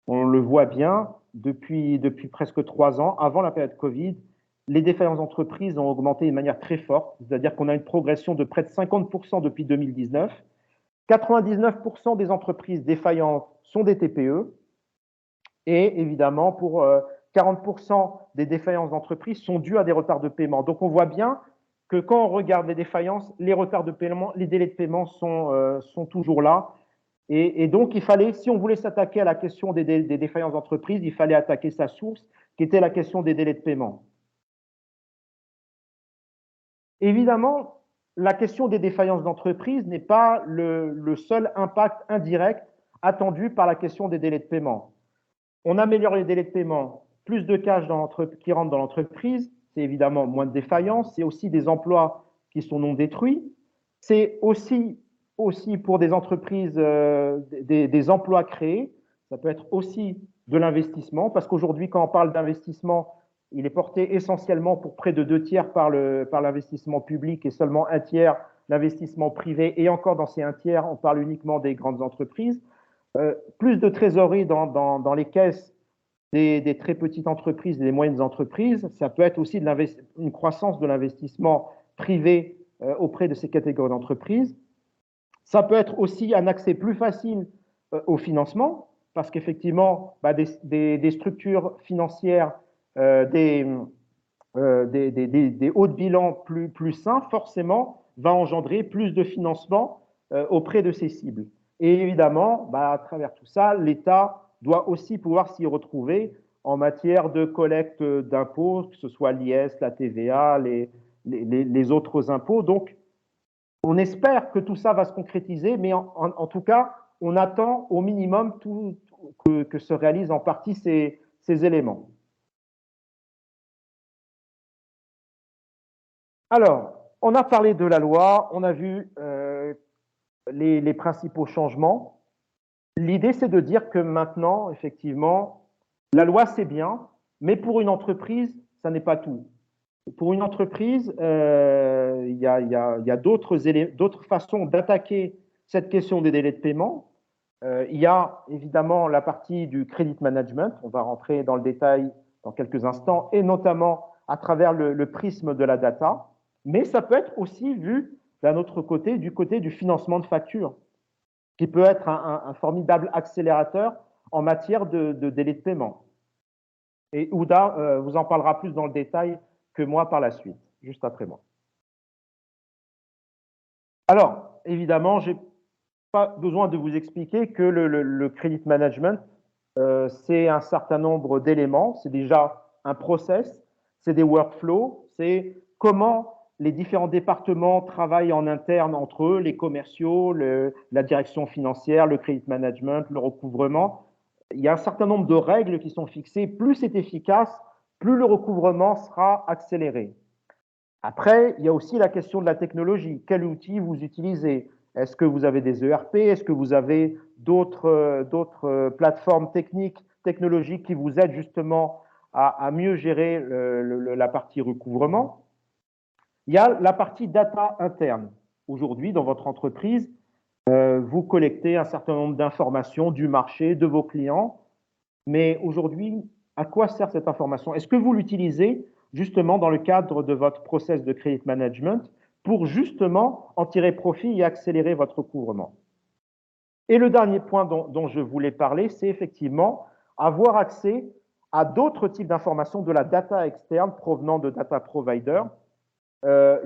On le voit bien depuis presque 3 ans, avant la période Covid, les défaillances d'entreprise ont augmenté de manière très forte, c'est-à-dire qu'on a une progression de près de 50% depuis 2019. 99% des entreprises défaillantes sont des TPE et évidemment, pour 40% des défaillances d'entreprises sont dues à des retards de paiement. Donc, on voit bien que quand on regarde les défaillances, les retards de paiement, les délais de paiement sont toujours là. Et donc, il fallait, si on voulait s'attaquer à la question des défaillances d'entreprise, il fallait attaquer sa source, qui était la question des délais de paiement. Évidemment, la question des défaillances d'entreprise n'est pas le seul impact indirect attendu par la question des délais de paiement. On améliore les délais de paiement, plus de cash qui rentre dans l'entreprise, c'est évidemment moins de défaillances, c'est aussi des emplois qui sont non détruits, c'est aussi pour des entreprises des emplois créés, ça peut être aussi de l'investissement, parce qu'aujourd'hui, quand on parle d'investissement, il est porté essentiellement pour près de 2 tiers par l'investissement public et seulement 1 tiers l'investissement privé. Et encore dans ces 1 tiers, on parle uniquement des grandes entreprises. Plus de trésorerie dans les caisses des très petites entreprises et des moyennes entreprises. Ça peut être aussi une croissance de l'investissement privé auprès de ces catégories d'entreprises. Ça peut être aussi un accès plus facile au financement, parce qu'effectivement, des structures financières, des hauts de bilan plus sains, forcément, va engendrer plus de financement auprès de ces cibles. Et évidemment, à travers tout ça, l'État doit aussi pouvoir s'y retrouver en matière de collecte d'impôts, que ce soit l'IS, la TVA, les autres impôts. Donc, on espère que tout ça va se concrétiser, mais en tout cas, on attend au minimum que se réalisent en partie ces éléments. Alors, on a parlé de la loi, on a vu les principaux changements. L'idée, c'est de dire que maintenant, effectivement, la loi, c'est bien, mais pour une entreprise, ça n'est pas tout. Pour une entreprise, il y a d'autres façons d'attaquer cette question des délais de paiement. Il y a évidemment la partie du credit management, on va rentrer dans le détail dans quelques instants, et notamment à travers le prisme de la data, mais ça peut être aussi vu d'un autre côté, du côté du financement de factures, qui peut être un formidable accélérateur en matière de délai de paiement. Et Ouda vous en parlera plus dans le détail que moi par la suite, juste après moi. Alors, évidemment, je n'ai pas besoin de vous expliquer que le credit management, c'est un certain nombre d'éléments, c'est déjà un process, c'est des workflows, c'est comment les différents départements travaillent en interne entre eux, les commerciaux, la direction financière, le credit management, le recouvrement. Il y a un certain nombre de règles qui sont fixées. Plus c'est efficace, plus le recouvrement sera accéléré. Après, il y a aussi la question de la technologie. Quel outil vous utilisez? Est-ce que vous avez des ERP? Est-ce que vous avez d'autres plateformes technologiques qui vous aident justement à mieux gérer la partie recouvrement? Il y a la partie data interne. Aujourd'hui, dans votre entreprise, vous collectez un certain nombre d'informations du marché, de vos clients. Mais aujourd'hui, à quoi sert cette information? Est-ce que vous l'utilisez justement dans le cadre de votre process de credit management pour justement en tirer profit et accélérer votre recouvrement? Et le dernier point dont je voulais parler, c'est effectivement avoir accès à d'autres types d'informations, de la data externe provenant de data providers,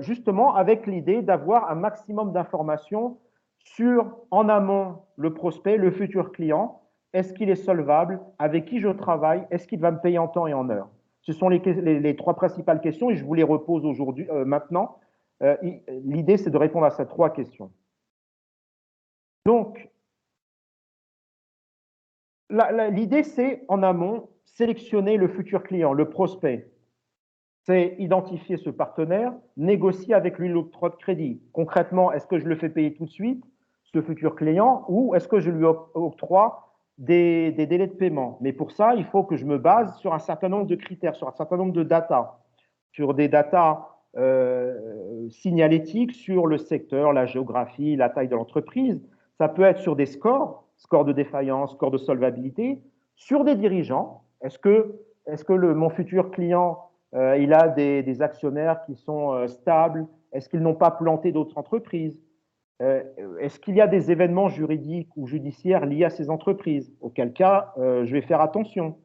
justement avec l'idée d'avoir un maximum d'informations sur, en amont, le prospect, le futur client. Est-ce qu'il est solvable? Avec qui je travaille? Est-ce qu'il va me payer en temps et en heure? Ce sont les trois principales questions et je vous les repose aujourd'hui, maintenant. L'idée, c'est de répondre à ces trois questions. Donc, l'idée, c'est en amont, sélectionner le futur client, le prospect. C'est identifier ce partenaire, négocier avec lui l'octroi de crédit. Concrètement, est-ce que je le fais payer tout de suite, ce futur client, ou est-ce que je lui octroie des délais de paiement? Mais pour ça, il faut que je me base sur un certain nombre de critères, sur un certain nombre de data, sur des data signalétiques sur le secteur, la géographie, la taille de l'entreprise. Ça peut être sur des scores de défaillance, score de solvabilité, sur des dirigeants. Est-ce que mon futur client il a des actionnaires qui sont stables? Est-ce qu'ils n'ont pas planté d'autres entreprises? Est-ce qu'il y a des événements juridiques ou judiciaires liés à ces entreprises? Auquel cas, je vais faire attention.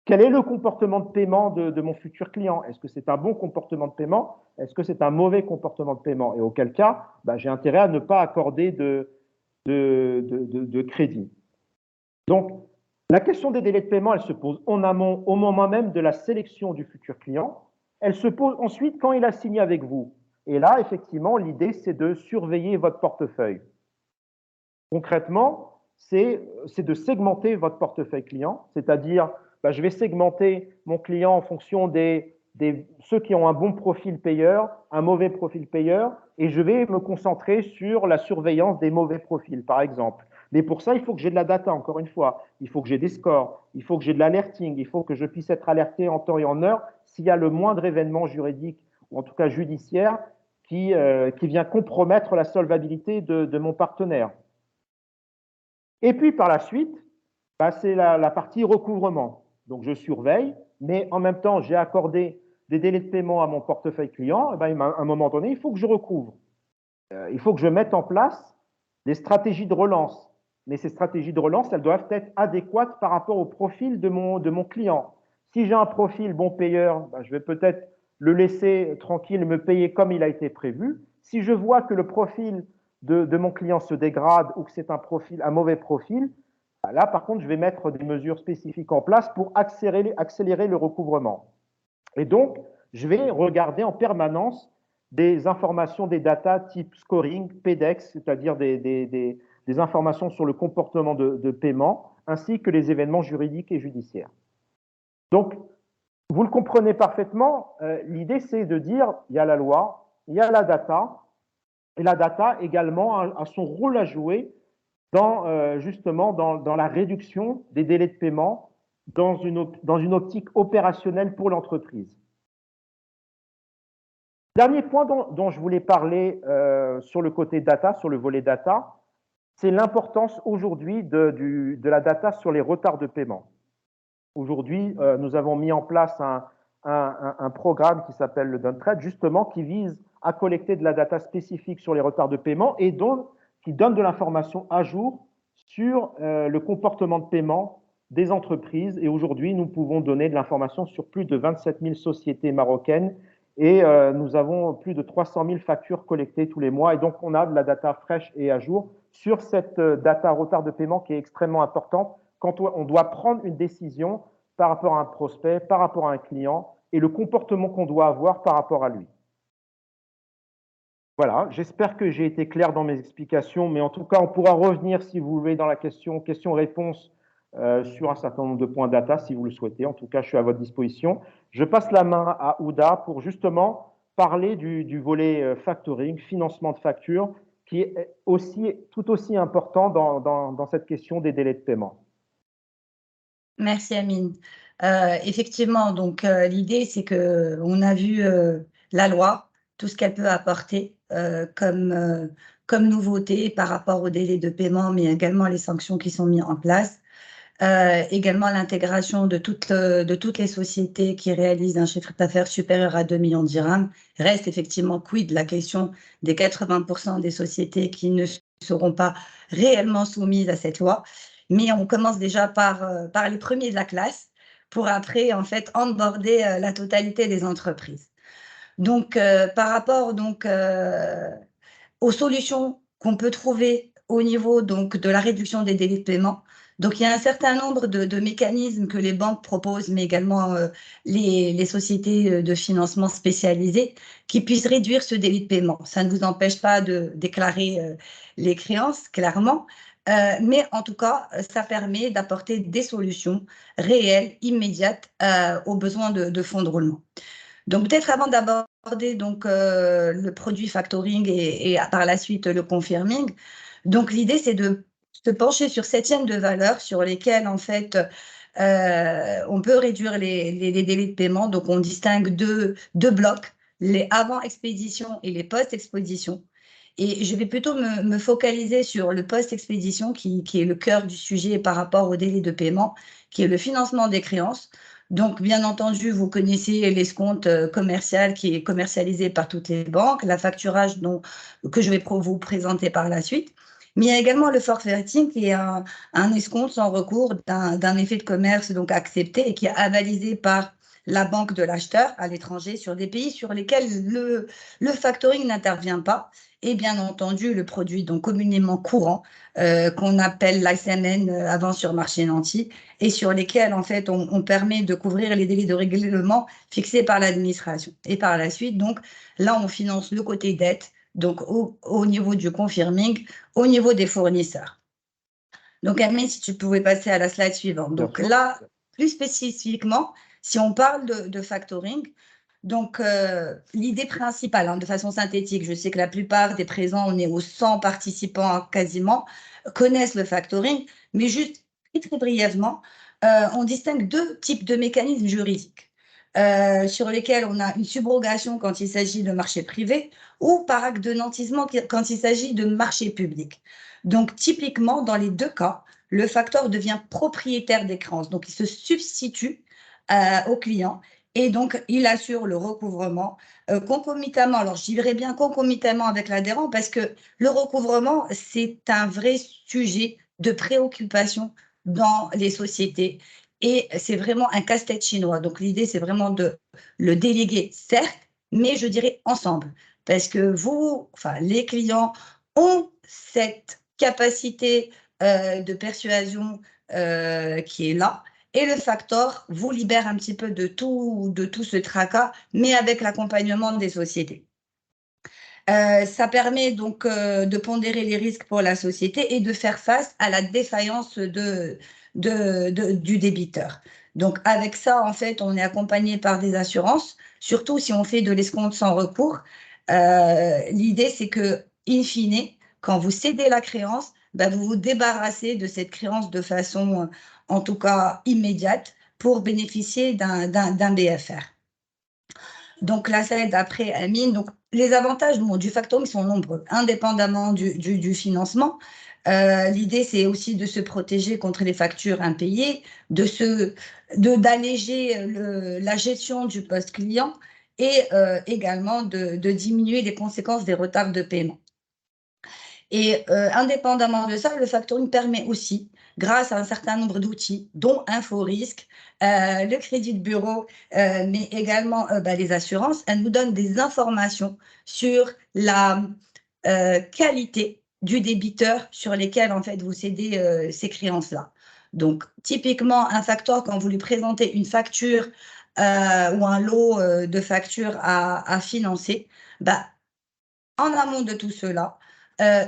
Quel est le comportement de paiement de mon futur client? Est-ce que c'est un bon comportement de paiement? Est-ce que c'est un mauvais comportement de paiement? Et auquel cas, j'ai intérêt à ne pas accorder de crédit. Donc, la question des délais de paiement, elle se pose en amont, au moment même de la sélection du futur client. Elle se pose ensuite quand il a signé avec vous. Et là, effectivement, l'idée, c'est de surveiller votre portefeuille. Concrètement, c'est de segmenter votre portefeuille client, c'est-à-dire, je vais segmenter mon client en fonction de ceux qui ont un bon profil payeur, un mauvais profil payeur, et je vais me concentrer sur la surveillance des mauvais profils, par exemple. Mais pour ça, il faut que j'ai de la data, encore une fois. Il faut que j'ai des scores, il faut que j'ai de l'alerting, il faut que je puisse être alerté en temps et en heure s'il y a le moindre événement juridique, ou en tout cas judiciaire, qui vient compromettre la solvabilité de mon partenaire. Et puis, par la suite, c'est la partie recouvrement. Donc, je surveille, mais en même temps, j'ai accordé des délais de paiement à mon portefeuille client. À un moment donné, il faut que je recouvre. Il faut que je mette en place des stratégies de relance. Mais ces stratégies de relance, elles doivent être adéquates par rapport au profil de mon client. Si j'ai un profil bon payeur, je vais peut-être le laisser tranquille, me payer comme il a été prévu. Si je vois que le profil de mon client se dégrade ou que c'est un mauvais profil, là, par contre, je vais mettre des mesures spécifiques en place pour accélérer le recouvrement. Et donc, je vais regarder en permanence des informations, des datas type scoring, PDEX, c'est-à-dire des informations sur le comportement de paiement, ainsi que les événements juridiques et judiciaires. Donc, vous le comprenez parfaitement, l'idée c'est de dire, il y a la loi, il y a la data, et la data également a son rôle à jouer justement dans la réduction des délais de paiement dans une optique opérationnelle pour l'entreprise. Dernier point dont je voulais parler sur le côté data, sur le volet data, c'est l'importance aujourd'hui de la data sur les retards de paiement. Aujourd'hui, nous avons mis en place un programme qui s'appelle le DoneTrade, justement, qui vise à collecter de la data spécifique sur les retards de paiement et qui donne de l'information à jour sur le comportement de paiement des entreprises. Et aujourd'hui, nous pouvons donner de l'information sur plus de 27 000 sociétés marocaines et nous avons plus de 300 000 factures collectées tous les mois. Et donc, on a de la data fraîche et à jour sur cette data retard de paiement qui est extrêmement importante quand on doit prendre une décision par rapport à un prospect, par rapport à un client et le comportement qu'on doit avoir par rapport à lui. Voilà, j'espère que j'ai été clair dans mes explications, mais en tout cas, on pourra revenir, si vous voulez, dans la question-réponse sur un certain nombre de points data, si vous le souhaitez. En tout cas, je suis à votre disposition. Je passe la main à Ouda pour justement parler du volet factoring, financement de facture, qui est tout aussi important dans cette question des délais de paiement. Merci Amine. Effectivement, donc l'idée c'est que on a vu la loi, tout ce qu'elle peut apporter comme nouveauté par rapport aux délais de paiement, mais également les sanctions qui sont mises en place. Également l'intégration de toutes les sociétés qui réalisent un chiffre d'affaires supérieur à 2 millions de dirhams. Reste effectivement quid la question des 80% des sociétés qui ne seront pas réellement soumises à cette loi. Mais on commence déjà par les premiers de la classe pour après, en fait, onboarder la totalité des entreprises. Donc, par rapport aux solutions qu'on peut trouver au niveau donc, de la réduction des délais de paiement. Donc, il y a un certain nombre de mécanismes que les banques proposent, mais également les sociétés de financement spécialisées, qui puissent réduire ce délai de paiement. Ça ne vous empêche pas de déclarer les créances, clairement, mais en tout cas, ça permet d'apporter des solutions réelles, immédiates aux besoins de fonds de roulement. Donc, peut-être avant d'aborder donc, le produit factoring et par la suite le confirming, donc l'idée, c'est de se pencher sur cette chaîne de valeur sur lesquelles, en fait, on peut réduire les délais de paiement. Donc, on distingue deux blocs, les avant-expédition et les post-expédition. Et je vais plutôt me focaliser sur le post-expédition qui est le cœur du sujet par rapport au délai de paiement, qui est le financement des créances. Donc, bien entendu, vous connaissez l'escompte commercial qui est commercialisé par toutes les banques, la facturage que je vais vous présenter par la suite. Mais il y a également le forfaiting qui est un escompte sans recours d'un effet de commerce donc accepté et qui est avalisé par la banque de l'acheteur à l'étranger sur des pays sur lesquels le factoring n'intervient pas. Et bien entendu, le produit donc communément courant qu'on appelle l'ASMN, avance sur marché nanti, et sur lesquels, en fait, on permet de couvrir les délais de règlement fixés par l'administration. Et par la suite, donc, là, on finance le côté dette, donc au niveau du confirming, au niveau des fournisseurs. Donc, Amine, si tu pouvais passer à la slide suivante. Donc là, plus spécifiquement, si on parle de factoring, donc l'idée principale, de façon synthétique, je sais que la plupart des présents, on est aux 100 participants quasiment, connaissent le factoring, mais juste très brièvement, on distingue deux types de mécanismes juridiques sur lesquels on a une subrogation quand il s'agit de marché privé ou par acte de nantissement quand il s'agit de marché public. Donc, typiquement, dans les deux cas, le facteur devient propriétaire des créances. Donc, il se substitue au client et donc, il assure le recouvrement concomitamment. Alors, je dirais bien concomitamment avec l'adhérent parce que le recouvrement, c'est un vrai sujet de préoccupation dans les sociétés et c'est vraiment un casse-tête chinois. Donc, l'idée, c'est vraiment de le déléguer, certes, mais je dirais ensemble parce que les clients ont cette capacité de persuasion qui est là. Et le factor vous libère un petit peu de tout ce tracas, mais avec l'accompagnement des sociétés. Ça permet donc de pondérer les risques pour la société et de faire face à la défaillance du débiteur. Donc, avec ça, en fait, on est accompagné par des assurances, surtout si on fait de l'escompte sans recours. L'idée, c'est que, in fine, quand vous cédez la créance, vous vous débarrassez de cette créance de façon, en tout cas, immédiate pour bénéficier d'un BFR. Donc, la slide d'après, Amine. Donc, les avantages du factoring sont nombreux, indépendamment du financement. L'idée, c'est aussi de se protéger contre les factures impayées, d'alléger la gestion du post-client et également de diminuer les conséquences des retards de paiement. Et indépendamment de ça, le factoring permet aussi, grâce à un certain nombre d'outils, dont InfoRisque, le crédit de bureau, mais également les assurances, elles nous donnent des informations sur la qualité du débiteur sur lesquels, en fait, vous cédez ces créances-là. Donc, typiquement, un facteur, quand vous lui présentez une facture ou un lot de factures à financer, en amont de tout cela,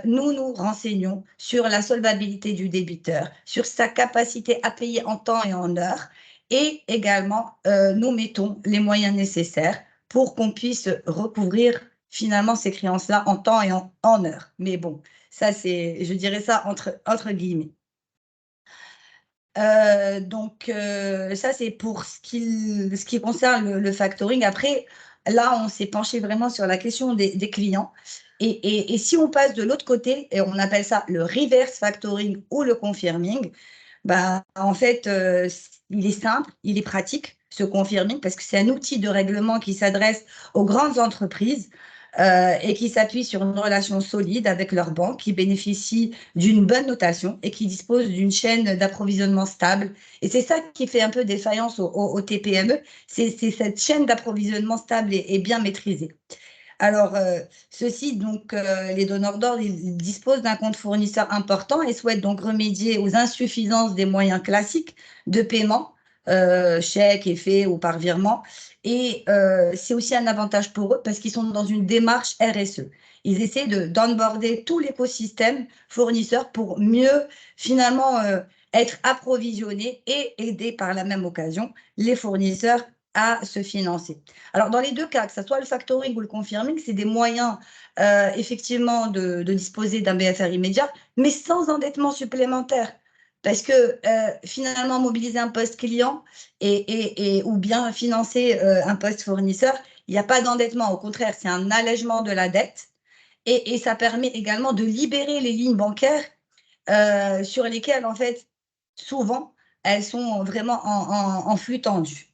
nous nous renseignons sur la solvabilité du débiteur, sur sa capacité à payer en temps et en heure, et également nous mettons les moyens nécessaires pour qu'on puisse recouvrir finalement ces créances-là en temps et en heure. Mais bon, ça c'est, je dirais ça entre guillemets. Donc, ça c'est pour ce qui concerne le factoring. Après, là, on s'est penché vraiment sur la question des clients. Et si on passe de l'autre côté, et on appelle ça le reverse factoring ou le confirming, en fait, il est simple, il est pratique, ce confirming, parce que c'est un outil de règlement qui s'adresse aux grandes entreprises et qui s'appuie sur une relation solide avec leur banque, qui bénéficie d'une bonne notation et qui dispose d'une chaîne d'approvisionnement stable. Et c'est ça qui fait un peu défaillance au TPME, c'est cette chaîne d'approvisionnement stable et bien maîtrisée. Alors, ceux-ci, donc, les donneurs d'ordre, ils disposent d'un compte fournisseur important et souhaitent donc remédier aux insuffisances des moyens classiques de paiement, chèque, effet ou par virement. Et c'est aussi un avantage pour eux parce qu'ils sont dans une démarche RSE. Ils essaient d'onboarder tout l'écosystème fournisseur pour mieux, finalement, être approvisionnés et aider par la même occasion les fournisseurs à se financer. Alors, dans les deux cas, que ce soit le factoring ou le confirming, c'est des moyens effectivement de disposer d'un BFR immédiat, mais sans endettement supplémentaire. Parce que finalement, mobiliser un poste client ou bien financer un poste fournisseur, il n'y a pas d'endettement. Au contraire, c'est un allègement de la dette et ça permet également de libérer les lignes bancaires sur lesquelles, en fait, souvent, elles sont vraiment en flux tendu.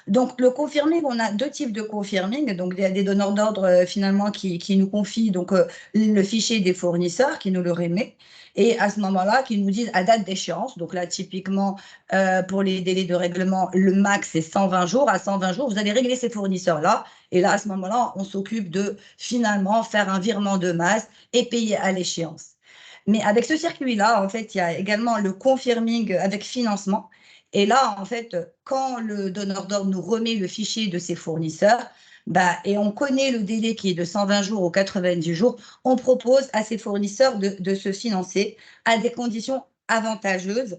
Donc, le confirming, on a deux types de confirming. Donc, il y a des donneurs d'ordre finalement qui nous confient donc, le fichier des fournisseurs, qui nous le remet. Et à ce moment-là, qui nous disent à date d'échéance. Donc là, typiquement, pour les délais de règlement, le max, c'est 120 jours. À 120 jours, vous allez régler ces fournisseurs-là. Et là, à ce moment-là, on s'occupe de finalement faire un virement de masse et payer à l'échéance. Mais avec ce circuit-là, en fait, il y a également le confirming avec financement. Et là, en fait, quand le donneur d'ordre nous remet le fichier de ses fournisseurs, et on connaît le délai qui est de 120 jours ou 90 jours, on propose à ses fournisseurs de se financer à des conditions avantageuses,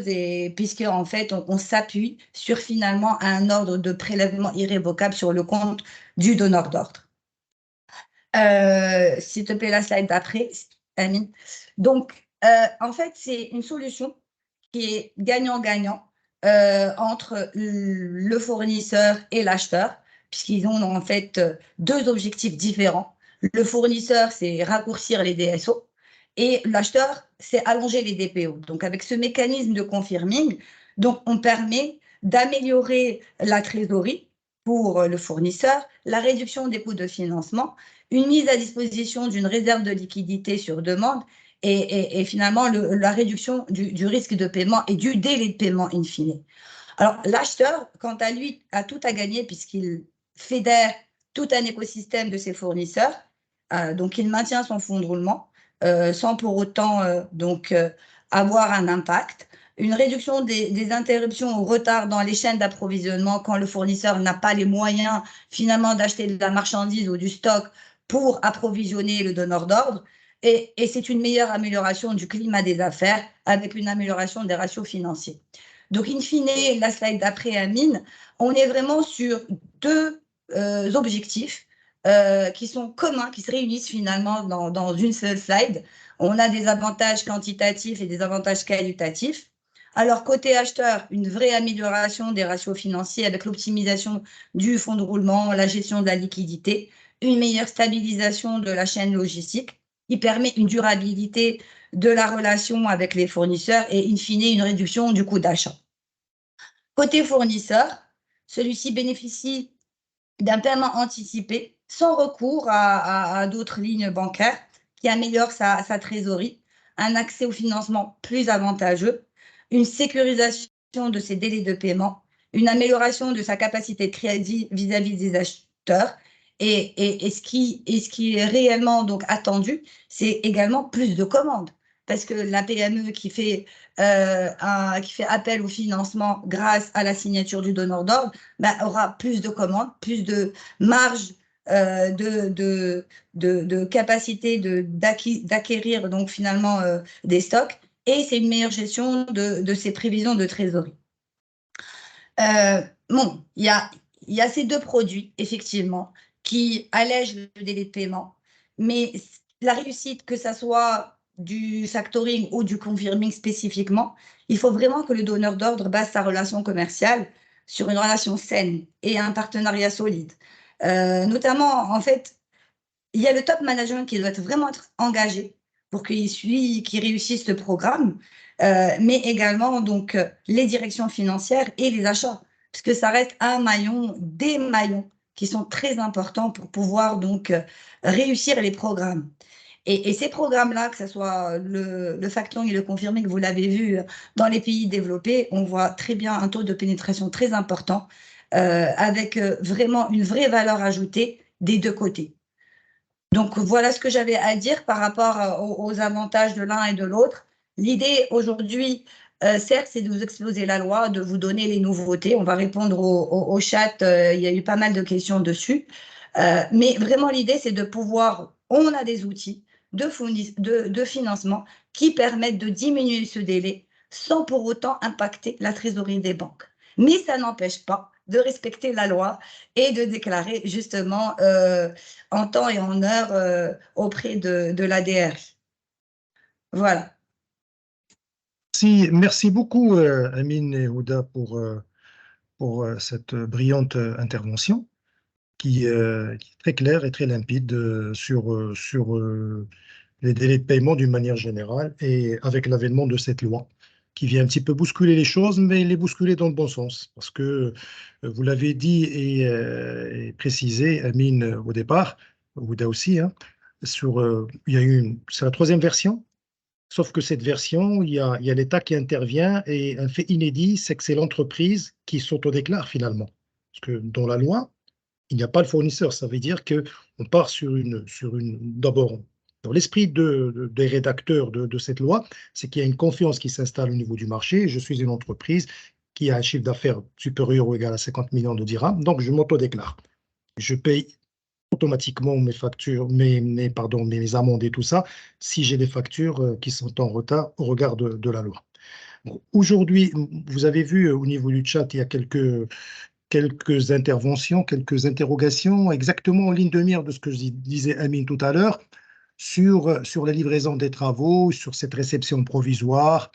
et puisque en fait, on s'appuie sur finalement un ordre de prélèvement irrévocable sur le compte du donneur d'ordre. S'il te plaît, la slide d'après, Amine. Donc, en fait, c'est une solution qui est gagnant-gagnant entre le fournisseur et l'acheteur, puisqu'ils ont en fait deux objectifs différents. Le fournisseur, c'est raccourcir les DSO et l'acheteur, c'est allonger les DPO. Donc, avec ce mécanisme de confirming, donc, on permet d'améliorer la trésorerie pour le fournisseur, la réduction des coûts de financement, une mise à disposition d'une réserve de liquidité sur demande et finalement la réduction du risque de paiement et du délai de paiement in fine. Alors, l'acheteur, quant à lui, a tout à gagner puisqu'il fédère tout un écosystème de ses fournisseurs. Donc, il maintient son fonds de roulement sans pour autant avoir un impact. Une réduction des interruptions ou retards dans les chaînes d'approvisionnement quand le fournisseur n'a pas les moyens finalement d'acheter de la marchandise ou du stock pour approvisionner le donneur d'ordre. Et c'est une meilleure amélioration du climat des affaires avec une amélioration des ratios financiers. Donc, in fine, la slide d'après, Amine, on est vraiment sur deux objectifs qui sont communs, qui se réunissent finalement dans une seule slide. On a des avantages quantitatifs et des avantages qualitatifs. Alors, côté acheteur, une vraie amélioration des ratios financiers avec l'optimisation du fonds de roulement, la gestion de la liquidité, une meilleure stabilisation de la chaîne logistique qui permet une durabilité de la relation avec les fournisseurs et, in fine, une réduction du coût d'achat. Côté fournisseur, celui-ci bénéficie d'un paiement anticipé sans recours à d'autres lignes bancaires qui améliorent sa trésorerie, un accès au financement plus avantageux, une sécurisation de ses délais de paiement, une amélioration de sa capacité de crédit vis-à-vis des acheteurs. Et ce qui est réellement donc attendu, c'est également plus de commandes. Parce que la PME qui fait appel au financement grâce à la signature du donneur d'ordre aura plus de commandes, plus de marge de capacité d'acquérir donc finalement des stocks et c'est une meilleure gestion de ses prévisions de trésorerie. Bon, il y a ces deux produits, effectivement, qui allègent le délai de paiement, mais la réussite, que ça soit du factoring ou du confirming spécifiquement, il faut vraiment que le donneur d'ordre base sa relation commerciale sur une relation saine et un partenariat solide. Notamment, en fait, il y a le top management qui doit vraiment être engagé pour qu'il réussisse le programme, mais également donc les directions financières et les achats, parce que ça reste des maillons qui sont très importants pour pouvoir donc réussir les programmes. Et ces programmes-là, que ce soit le factoring et le confirming, vous l'avez vu dans les pays développés, on voit très bien un taux de pénétration très important avec vraiment une vraie valeur ajoutée des deux côtés. Donc, voilà ce que j'avais à dire par rapport aux avantages de l'un et de l'autre. L'idée aujourd'hui, certes, c'est de vous exposer la loi, de vous donner les nouveautés. On va répondre au chat, il y a eu pas mal de questions dessus. Mais vraiment, l'idée, c'est de pouvoir, on a des outils de financement qui permettent de diminuer ce délai sans pour autant impacter la trésorerie des banques. Mais ça n'empêche pas de respecter la loi et de déclarer justement en temps et en heure auprès de l'ADRI. Voilà. Merci beaucoup, Amine et Ouda, pour cette brillante intervention qui est très claire et très limpide sur les délais de paiement d'une manière générale et avec l'avènement de cette loi qui vient un petit peu bousculer les choses, mais les bousculer dans le bon sens. Parce que vous l'avez dit et précisé, Amine, au départ, Ouda aussi, hein, il y a c'est la troisième version. Sauf que cette version, il y a l'État qui intervient et un fait inédit, c'est que c'est l'entreprise qui s'autodéclare finalement. Parce que dans la loi, il n'y a pas le fournisseur. Ça veut dire qu'on part d'abord, dans l'esprit des rédacteurs de cette loi, c'est qu'il y a une confiance qui s'installe au niveau du marché. Je suis une entreprise qui a un chiffre d'affaires supérieur ou égal à 50 millions de dirhams, donc je m'autodéclare. Je paye automatiquement mes factures, mes amendes et tout ça, si j'ai des factures qui sont en retard au regard de la loi. Bon, aujourd'hui, vous avez vu au niveau du chat, il y a quelques interventions, quelques interrogations, exactement en ligne de mire de ce que je disais Amine tout à l'heure, sur la livraison des travaux, sur cette réception provisoire,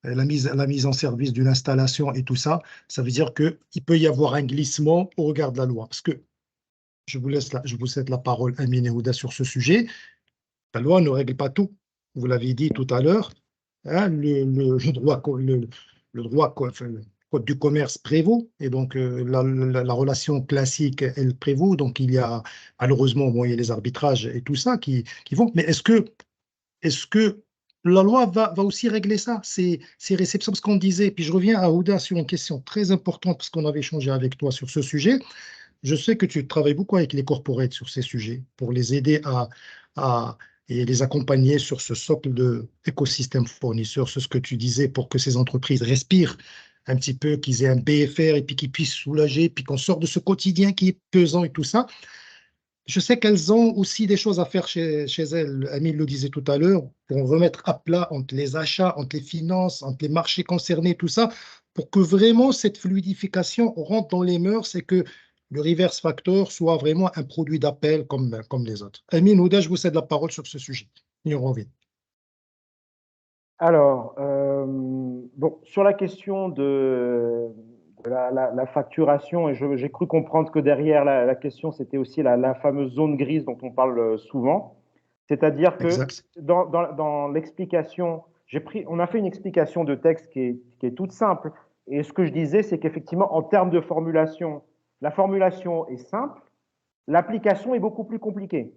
la mise en service d'une installation et tout ça. Ça veut dire qu'il peut y avoir un glissement au regard de la loi. Parce que je vous cède la parole, Amine et Ouda, sur ce sujet. La loi ne règle pas tout. Vous l'avez dit tout à l'heure, hein, le droit, enfin, le code du commerce prévaut, et donc la relation classique, elle prévaut. Donc il y a malheureusement, bon, il y a les arbitrages et tout ça qui vont. Mais est-ce que la loi va aussi régler ça, ces réceptions? Parce qu'on disait, puis je reviens à Ouda sur une question très importante, parce qu'on avait échangé avec toi sur ce sujet. Je sais que tu travailles beaucoup avec les corporates sur ces sujets pour les aider et les accompagner sur ce socle de écosystème fournisseur, c'est ce que tu disais, pour que ces entreprises respirent un petit peu, qu'ils aient un BFR et puis qu'ils puissent soulager, puis qu'on sorte de ce quotidien qui est pesant et tout ça. Je sais qu'elles ont aussi des choses à faire chez elles. Amine le disait tout à l'heure, pour remettre à plat entre les achats, entre les finances, entre les marchés concernés, tout ça, pour que vraiment cette fluidification rentre dans les mœurs et que le reverse factor soit vraiment un produit d'appel comme les autres. Amine, Ouda, je vous cède la parole sur ce sujet. Et on revient. Alors, bon, sur la question de la facturation, et j'ai cru comprendre que derrière la question, c'était aussi la fameuse zone grise dont on parle souvent. C'est-à-dire que dans l'explication, on a fait une explication de texte qui est toute simple. Et ce que je disais, c'est qu'effectivement, en termes de formulation, la formulation est simple, l'application est beaucoup plus compliquée.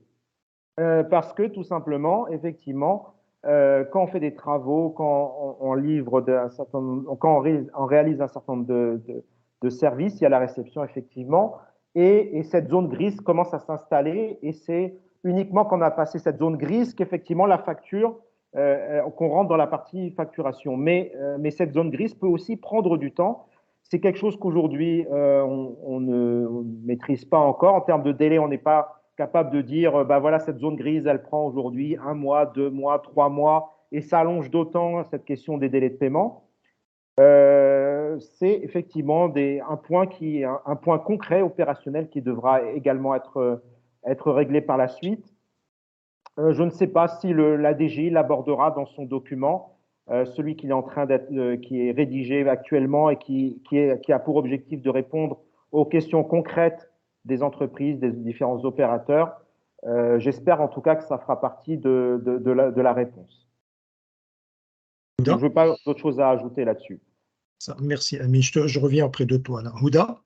Parce que tout simplement, effectivement, quand on fait des travaux, quand on livre quand on réalise un certain nombre de services, il y a la réception effectivement, et cette zone grise commence à s'installer, et c'est uniquement quand on a passé cette zone grise qu'effectivement la facture, qu'on rentre dans la partie facturation. Mais cette zone grise peut aussi prendre du temps. C'est quelque chose qu'aujourd'hui on ne maîtrise pas encore. En termes de délai, on n'est pas capable de dire, bah voilà, cette zone grise, elle prend aujourd'hui 1 mois, 2 mois, 3 mois, et ça allonge d'autant cette question des délais de paiement. C'est effectivement un point concret, opérationnel, qui devra également être réglé par la suite. Je ne sais pas si l'ADJ l'abordera dans son document, celui qui est rédigé actuellement et qui a pour objectif de répondre aux questions concrètes des entreprises, des différents opérateurs. J'espère en tout cas que ça fera partie de la réponse. Je n'ai pas d'autre chose à ajouter là-dessus. Merci, Amine. Je reviens auprès de toi, là. Ouda?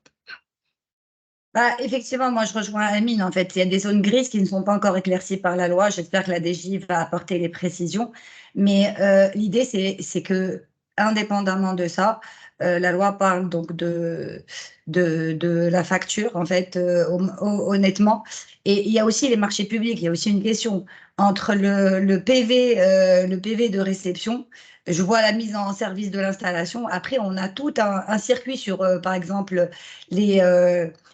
Effectivement, moi je rejoins Amine. En fait, il y a des zones grises qui ne sont pas encore éclaircies par la loi. J'espère que la DG va apporter les précisions. Mais l'idée, c'est que, indépendamment de ça, la loi parle donc de la facture, en fait, honnêtement. Et il y a aussi les marchés publics, il y a aussi une question entre le PV de réception. Je vois la mise en service de l'installation. Après, on a tout un circuit sur, par exemple, les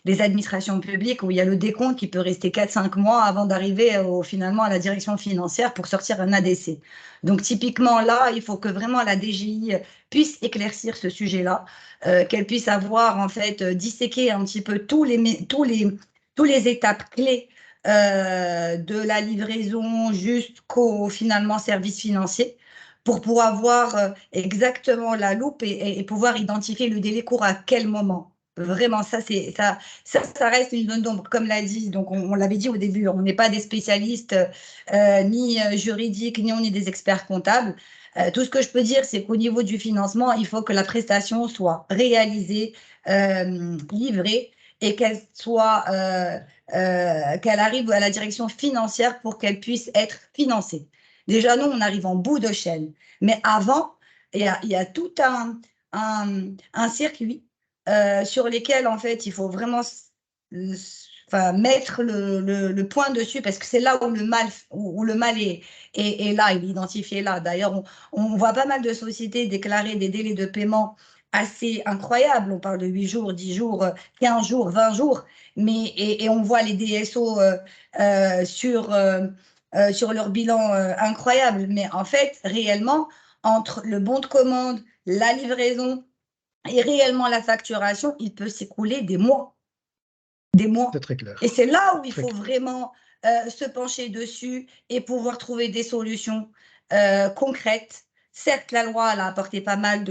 administrations publiques où il y a le décompte qui peut rester 4-5 mois avant d'arriver finalement à la direction financière pour sortir un ADC. Donc, typiquement, là, il faut que vraiment la DGI puisse éclaircir ce sujet-là, qu'elle puisse avoir, en fait, disséqué un petit peu tous les étapes clés de la livraison jusqu'au, finalement, service financier pour pouvoir voir exactement la loupe et pouvoir identifier le délai court à quel moment. Vraiment, ça reste une zone d'ombre, comme l'a dit. Donc, on l'avait dit au début, on n'est pas des spécialistes ni juridiques, ni on est des experts comptables. Tout ce que je peux dire, c'est qu'au niveau du financement, il faut que la prestation soit réalisée, livrée, et qu'elle arrive à la direction financière pour qu'elle puisse être financée. Déjà, nous, on arrive en bout de chaîne. Mais avant, il y a tout un circuit sur lesquels, en fait, il faut vraiment mettre le point dessus, parce que c'est là où le mal est là, il est identifié là. D'ailleurs, on voit pas mal de sociétés déclarer des délais de paiement assez incroyables. On parle de 8 jours, 10 jours, 15 jours, 20 jours, et on voit les DSO sur leur bilan incroyable. Mais en fait, réellement, entre le bon de commande, la livraison et réellement la facturation, il peut s'écouler des mois. Des mois. C'est très clair. Et c'est là où il faut vraiment se pencher dessus et pouvoir trouver des solutions concrètes. Certes, la loi elle a apporté pas mal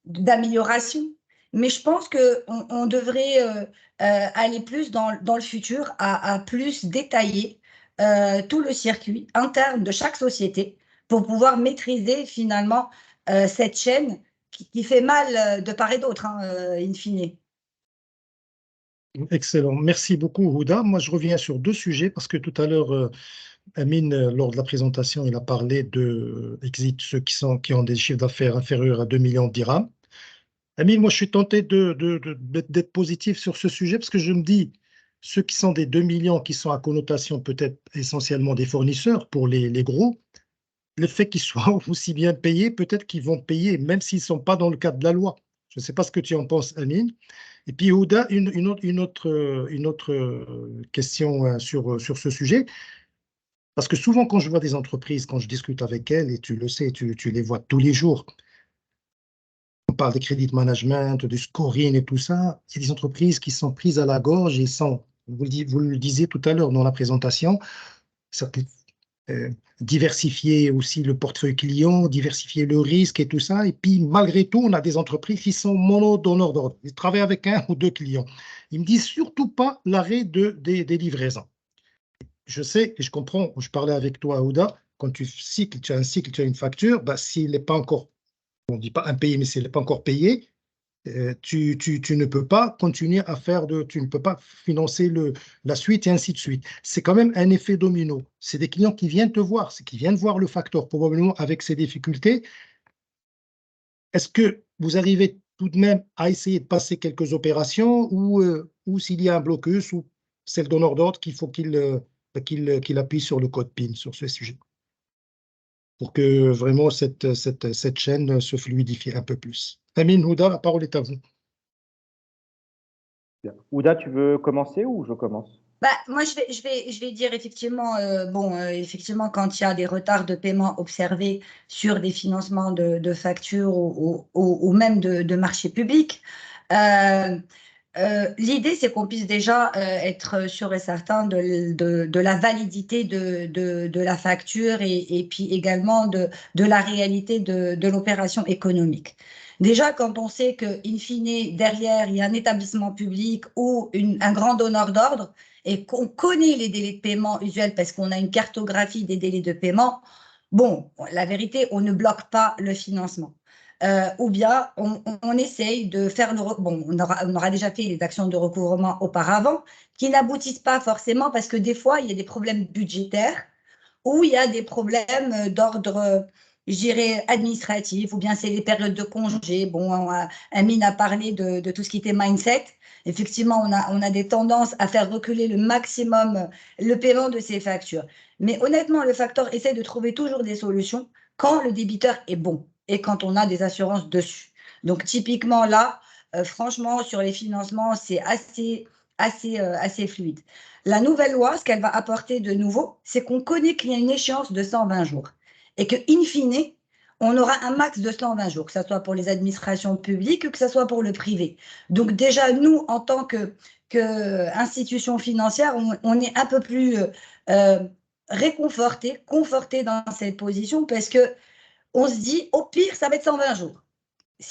d'améliorations, mais je pense qu'on devrait aller plus dans le futur à plus détailler tout le circuit interne de chaque société pour pouvoir maîtriser finalement cette chaîne qui fait mal de part et d'autre, hein, in fine. Excellent. Merci beaucoup, Houda. Moi, je reviens sur deux sujets parce que tout à l'heure, Amine, lors de la présentation, il a parlé de Exit, ceux qui ont des chiffres d'affaires inférieurs à 2 millions de dirhams. Amine, moi, je suis tenté d'être positif sur ce sujet parce que je me dis, ceux qui sont des 2 millions, qui sont à connotation peut-être essentiellement des fournisseurs pour les gros, le fait qu'ils soient aussi bien payés, peut-être qu'ils vont payer, même s'ils ne sont pas dans le cadre de la loi. Je ne sais pas ce que tu en penses, Amine. Et puis, Ouda, une autre question sur ce sujet. Parce que souvent, quand je vois des entreprises, quand je discute avec elles, et tu le sais, tu les vois tous les jours, on parle des credit management, du scoring et tout ça, il y a des entreprises qui sont prises à la gorge et sont, vous le disiez tout à l'heure dans la présentation, diversifier aussi le portefeuille client, diversifier le risque et tout ça. Et puis, malgré tout, on a des entreprises qui sont mono-donneurs d'ordre. Ils travaillent avec un ou deux clients. Ils me disent surtout pas l'arrêt des livraisons. Je sais et je comprends, je parlais avec toi, Aouda, quand tu as un cycle, tu as une facture, bah, s'il n'est pas encore, on ne dit pas impayé, mais s'il n'est pas encore payé, tu ne peux pas continuer à tu ne peux pas financer la suite et ainsi de suite. C'est quand même un effet domino. C'est des clients qui viennent te voir, c'est qui viennent voir le facteur probablement avec ses difficultés. Est-ce que vous arrivez tout de même à essayer de passer quelques opérations ou s'il y a un blocus ou c'est le donneur d'ordre qu'il faut qu'il appuie sur le code PIN sur ce sujet pour que vraiment cette chaîne se fluidifie un peu plus. Amine, Houda, la parole est à vous. Houda, tu veux commencer ou je commence? Moi, je vais dire effectivement, effectivement, quand il y a des retards de paiement observés sur des financements de factures ou même de marchés publics, l'idée, c'est qu'on puisse déjà être sûr et certain de la validité de la facture et puis également de la réalité de l'opération économique. Déjà, quand on sait qu'in fine, derrière, il y a un établissement public ou un grand donneur d'ordre et qu'on connaît les délais de paiement usuels parce qu'on a une cartographie des délais de paiement, bon, la vérité, on ne bloque pas le financement. Ou bien on essaye de faire on aura déjà fait les actions de recouvrement auparavant qui n'aboutissent pas forcément parce que des fois il y a des problèmes budgétaires ou il y a des problèmes d'ordre je dirais, administratifs, ou bien c'est les périodes de congé. Bon, Amine a parlé de tout ce qui était mindset. Effectivement, on a des tendances à faire reculer le maximum le paiement de ces factures. Mais honnêtement, le facteur essaie de trouver toujours des solutions quand le débiteur est bon et quand on a des assurances dessus. Donc, typiquement, là, franchement, sur les financements, c'est assez fluide. La nouvelle loi, ce qu'elle va apporter de nouveau, c'est qu'on connaît qu'il y a une échéance de 120 jours et qu'in fine, on aura un max de 120 jours, que ce soit pour les administrations publiques ou que ce soit pour le privé. Donc déjà, nous, en tant qu'institution financière, on est un peu plus conforté dans cette position parce qu'on se dit, au pire, ça va être 120 jours.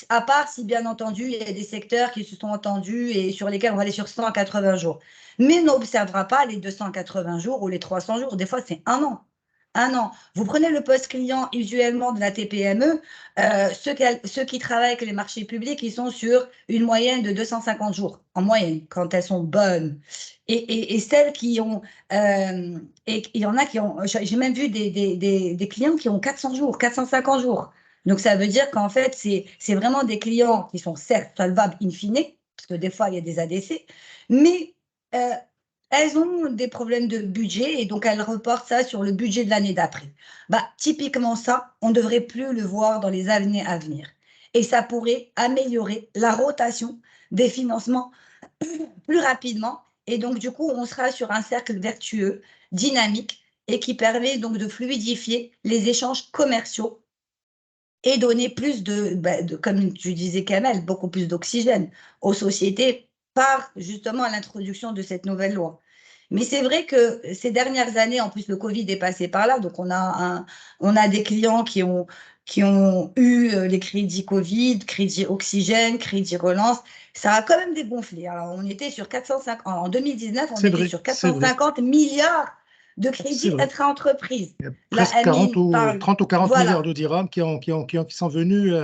À part si, bien entendu, il y a des secteurs qui se sont entendus et sur lesquels on va aller sur 180 jours. Mais on n'observera pas les 280 jours ou les 300 jours. Des fois, c'est un an. Un an. Vous prenez le poste client usuellement de la TPME, ceux qui travaillent avec les marchés publics, ils sont sur une moyenne de 250 jours, en moyenne, quand elles sont bonnes. Et celles qui ont, et il y en a qui ont, j'ai même vu des clients qui ont 400 jours, 450 jours. Donc, ça veut dire qu'en fait, c'est vraiment des clients qui sont certes solvables in fine, parce que des fois, il y a des ADC, mais elles ont des problèmes de budget et donc elles reportent ça sur le budget de l'année d'après. Bah, typiquement ça, on ne devrait plus le voir dans les années à venir. Et ça pourrait améliorer la rotation des financements plus rapidement. Et donc, du coup, on sera sur un cercle vertueux, dynamique, et qui permet donc de fluidifier les échanges commerciaux et donner plus comme tu disais Kamel, beaucoup plus d'oxygène aux sociétés par justement l'introduction de cette nouvelle loi. Mais c'est vrai que ces dernières années, en plus le Covid est passé par là, donc on a des clients qui ont eu les crédits Covid, crédit oxygène, crédit relance, ça a quand même dégonflé. Alors on était sur 450, en 2019, on était sur 450 milliards de crédits intra-entreprises. Presque 30 ou 40 milliards de dirhams qui sont venus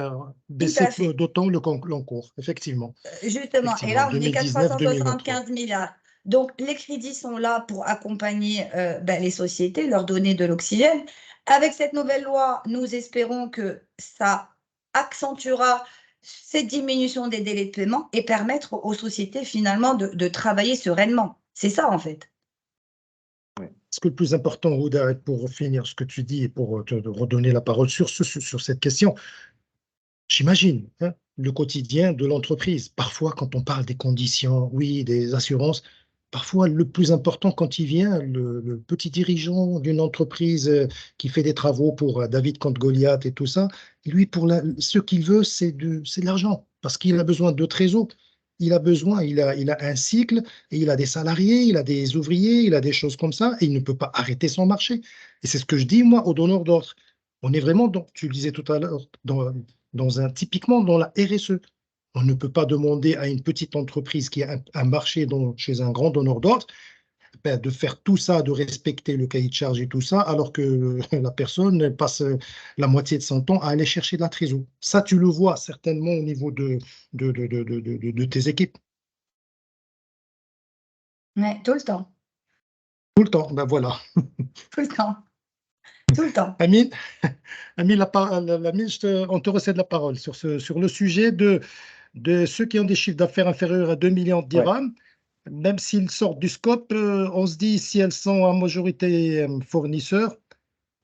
baisser d'autant l'encours, effectivement. Justement, et là, on est 475 milliards. Donc, les crédits sont là pour accompagner les sociétés, leur donner de l'oxygène. Avec cette nouvelle loi, nous espérons que ça accentuera cette diminution des délais de paiement et permettre aux sociétés, finalement, de travailler sereinement. C'est ça, en fait. Ce que le plus important, Ouda, pour finir ce que tu dis et pour te redonner la parole sur cette question, j'imagine le quotidien de l'entreprise. Parfois, quand on parle des conditions, oui, des assurances, parfois le plus important quand il vient, le petit dirigeant d'une entreprise qui fait des travaux pour David contre Goliath et tout ça, lui, ce qu'il veut, c'est de l'argent, parce qu'il a besoin de trésor. Il a un cycle, et il a des salariés, il a des ouvriers, il a des choses comme ça, et il ne peut pas arrêter son marché. Et c'est ce que je dis, moi, aux donneurs d'ordre. On est vraiment, tu le disais tout à l'heure, typiquement dans la RSE. On ne peut pas demander à une petite entreprise qui a un marché chez un grand donneur d'ordre de faire tout ça, de respecter le cahier de charge et tout ça, alors que la personne passe la moitié de son temps à aller chercher de la trésor. Ça, tu le vois certainement au niveau de tes équipes. Oui, tout le temps. Tout le temps, ben voilà. Tout le temps. Tout le temps. Amine, on te recède la parole sur le sujet de ceux qui ont des chiffres d'affaires inférieurs à 2 millions de dirhams. Même s'ils sortent du scope, on se dit si elles sont en majorité fournisseurs,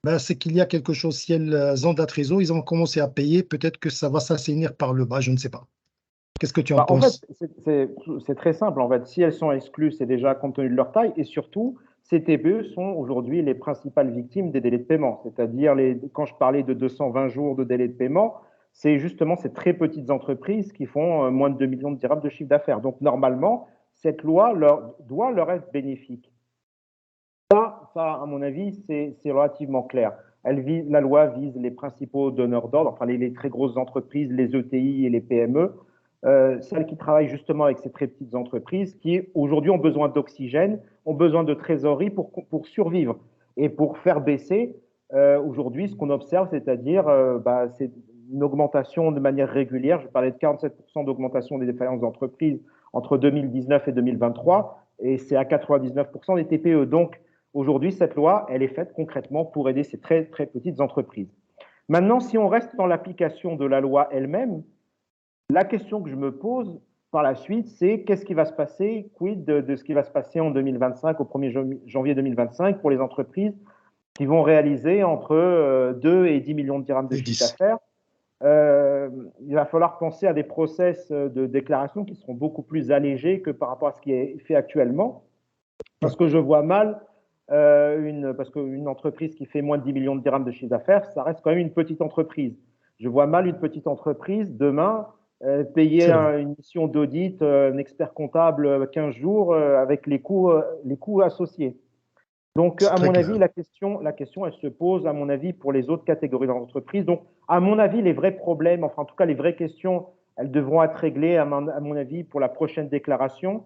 ben, c'est qu'il y a quelque chose. Si elles ont de la trésor, ils ont commencé à payer, peut-être que ça va s'assainir par le bas, je ne sais pas. Qu'est-ce que tu en penses? En fait, c'est très simple. En fait, si elles sont exclues, c'est déjà compte tenu de leur taille, et surtout, ces TPE sont aujourd'hui les principales victimes des délais de paiement. C'est-à-dire, quand je parlais de 220 jours de délai de paiement, c'est justement ces très petites entreprises qui font moins de 2 millions de dirhams de chiffre d'affaires. Donc, normalement, cette loi doit leur être bénéfique. Ça, à mon avis, c'est relativement clair. La loi vise les principaux donneurs d'ordre, enfin les très grosses entreprises, les ETI et les PME, celles qui travaillent justement avec ces très petites entreprises qui, aujourd'hui, ont besoin d'oxygène, ont besoin de trésorerie pour survivre et pour faire baisser, aujourd'hui, ce qu'on observe, c'est-à-dire c'est une augmentation de manière régulière. Je parlais de 47% d'augmentation des défaillances d'entreprises entre 2019 et 2023, et c'est à 99% des TPE. Donc, aujourd'hui, cette loi, elle est faite concrètement pour aider ces très, très petites entreprises. Maintenant, si on reste dans l'application de la loi elle-même, la question que je me pose par la suite, c'est qu'est-ce qui va se passer, quid de ce qui va se passer en 2025, au 1er janvier 2025, pour les entreprises qui vont réaliser entre 2 et 10 millions de dirhams de chiffre d'affaires. Il va falloir penser à des process de déclaration qui seront beaucoup plus allégés que par rapport à ce qui est fait actuellement. Parce que je vois mal parce qu'une entreprise qui fait moins de 10 millions de dirhams de chiffre d'affaires, ça reste quand même une petite entreprise. Je vois mal une petite entreprise demain payer une mission d'audit, un expert comptable 15 jours avec les coûts associés. Donc, à mon avis, la question, elle se pose, à mon avis, pour les autres catégories d'entreprises. Donc, à mon avis, les vrais problèmes, enfin, en tout cas, les vraies questions, elles devront être réglées, à mon avis, pour la prochaine déclaration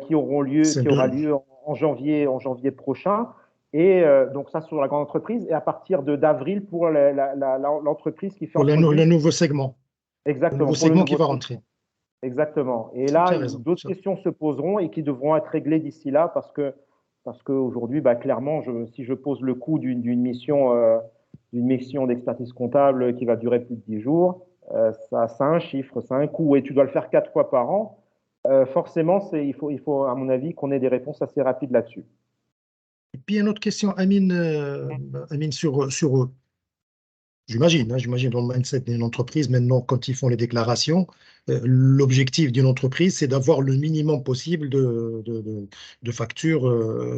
qui aura lieu en janvier prochain. Et donc, ça, sur la grande entreprise. Et à partir d'avril, pour l'entreprise qui fait pour le nouveau segment. Exactement. Le nouveau segment qui va rentrer. Exactement. Et là, d'autres questions se poseront et qui devront être réglées d'ici là parce qu'aujourd'hui, clairement, si je pose le coût d'une mission d'expertise comptable qui va durer plus de 10 jours, ça a un chiffre, ça a un coût et tu dois le faire 4 fois par an. Forcément, il faut, à mon avis, qu'on ait des réponses assez rapides là-dessus. Et puis, une autre question, Amine, sur j'imagine, dans le mindset d'une entreprise, maintenant, quand ils font les déclarations, l'objectif d'une entreprise, c'est d'avoir le minimum possible de factures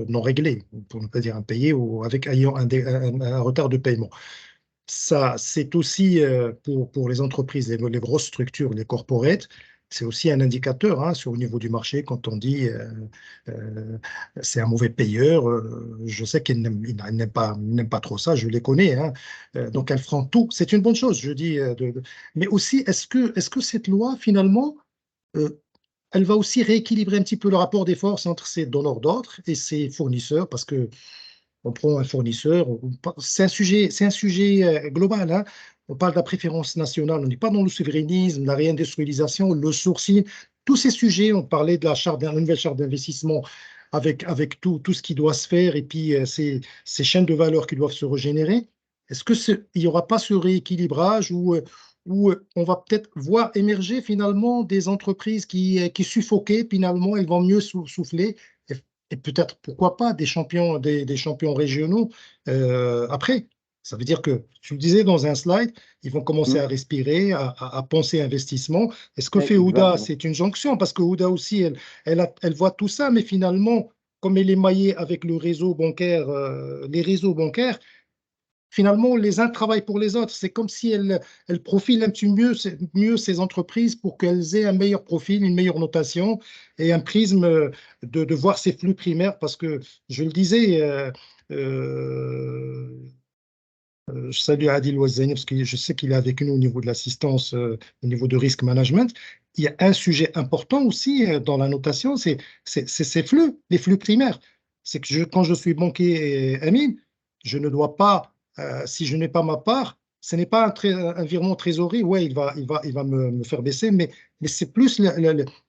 non réglées, pour ne pas dire impayées, ou ayant un retard de paiement. Ça, c'est aussi pour les entreprises, les grosses structures, les corporates, c'est aussi un indicateur sur le niveau du marché quand on dit euh, c'est un mauvais payeur. Je sais qu'ils n'aiment pas trop ça, je les connais. Donc elles feront tout. C'est une bonne chose, je dis. Mais aussi, est-ce que cette loi, finalement, euh, elle va aussi rééquilibrer un petit peu le rapport des forces entre ces donneurs d'ordre et ces fournisseurs, parce que on prend un fournisseur, c'est un sujet global. On parle de la préférence nationale, on n'est pas dans le souverainisme, la réindustrialisation, le sourcing, tous ces sujets. On parlait de la nouvelle charte d'investissement avec tout ce qui doit se faire et puis ces chaînes de valeur qui doivent se régénérer. Est-ce il n'y aura pas ce rééquilibrage où on va peut-être voir émerger finalement des entreprises qui suffoquaient, finalement, elles vont mieux souffler et peut-être, pourquoi pas, des champions régionaux après. Ça veut dire que, tu le disais dans un slide, ils vont commencer à respirer, à penser investissement. Et ce que fait Ouda, c'est une jonction, parce que Ouda aussi, elle voit tout ça, mais finalement, comme elle est maillée avec le réseau bancaire, les réseaux bancaires, finalement, les uns travaillent pour les autres. C'est comme si elles profilent un petit mieux ces entreprises pour qu'elles aient un meilleur profil, une meilleure notation et un prisme de voir ces flux primaires. Parce que, je le disais, je salue Adil Ouazzani parce que je sais qu'il est avec nous au niveau de l'assistance, au niveau de risk management. Il y a un sujet important aussi dans la notation, c'est ces flux, les flux primaires. C'est que quand je suis banquier, Amine, je ne dois pas, si je n'ai pas ma part, ce n'est pas un virement trésorerie, ouais, il va me faire baisser, mais c'est plus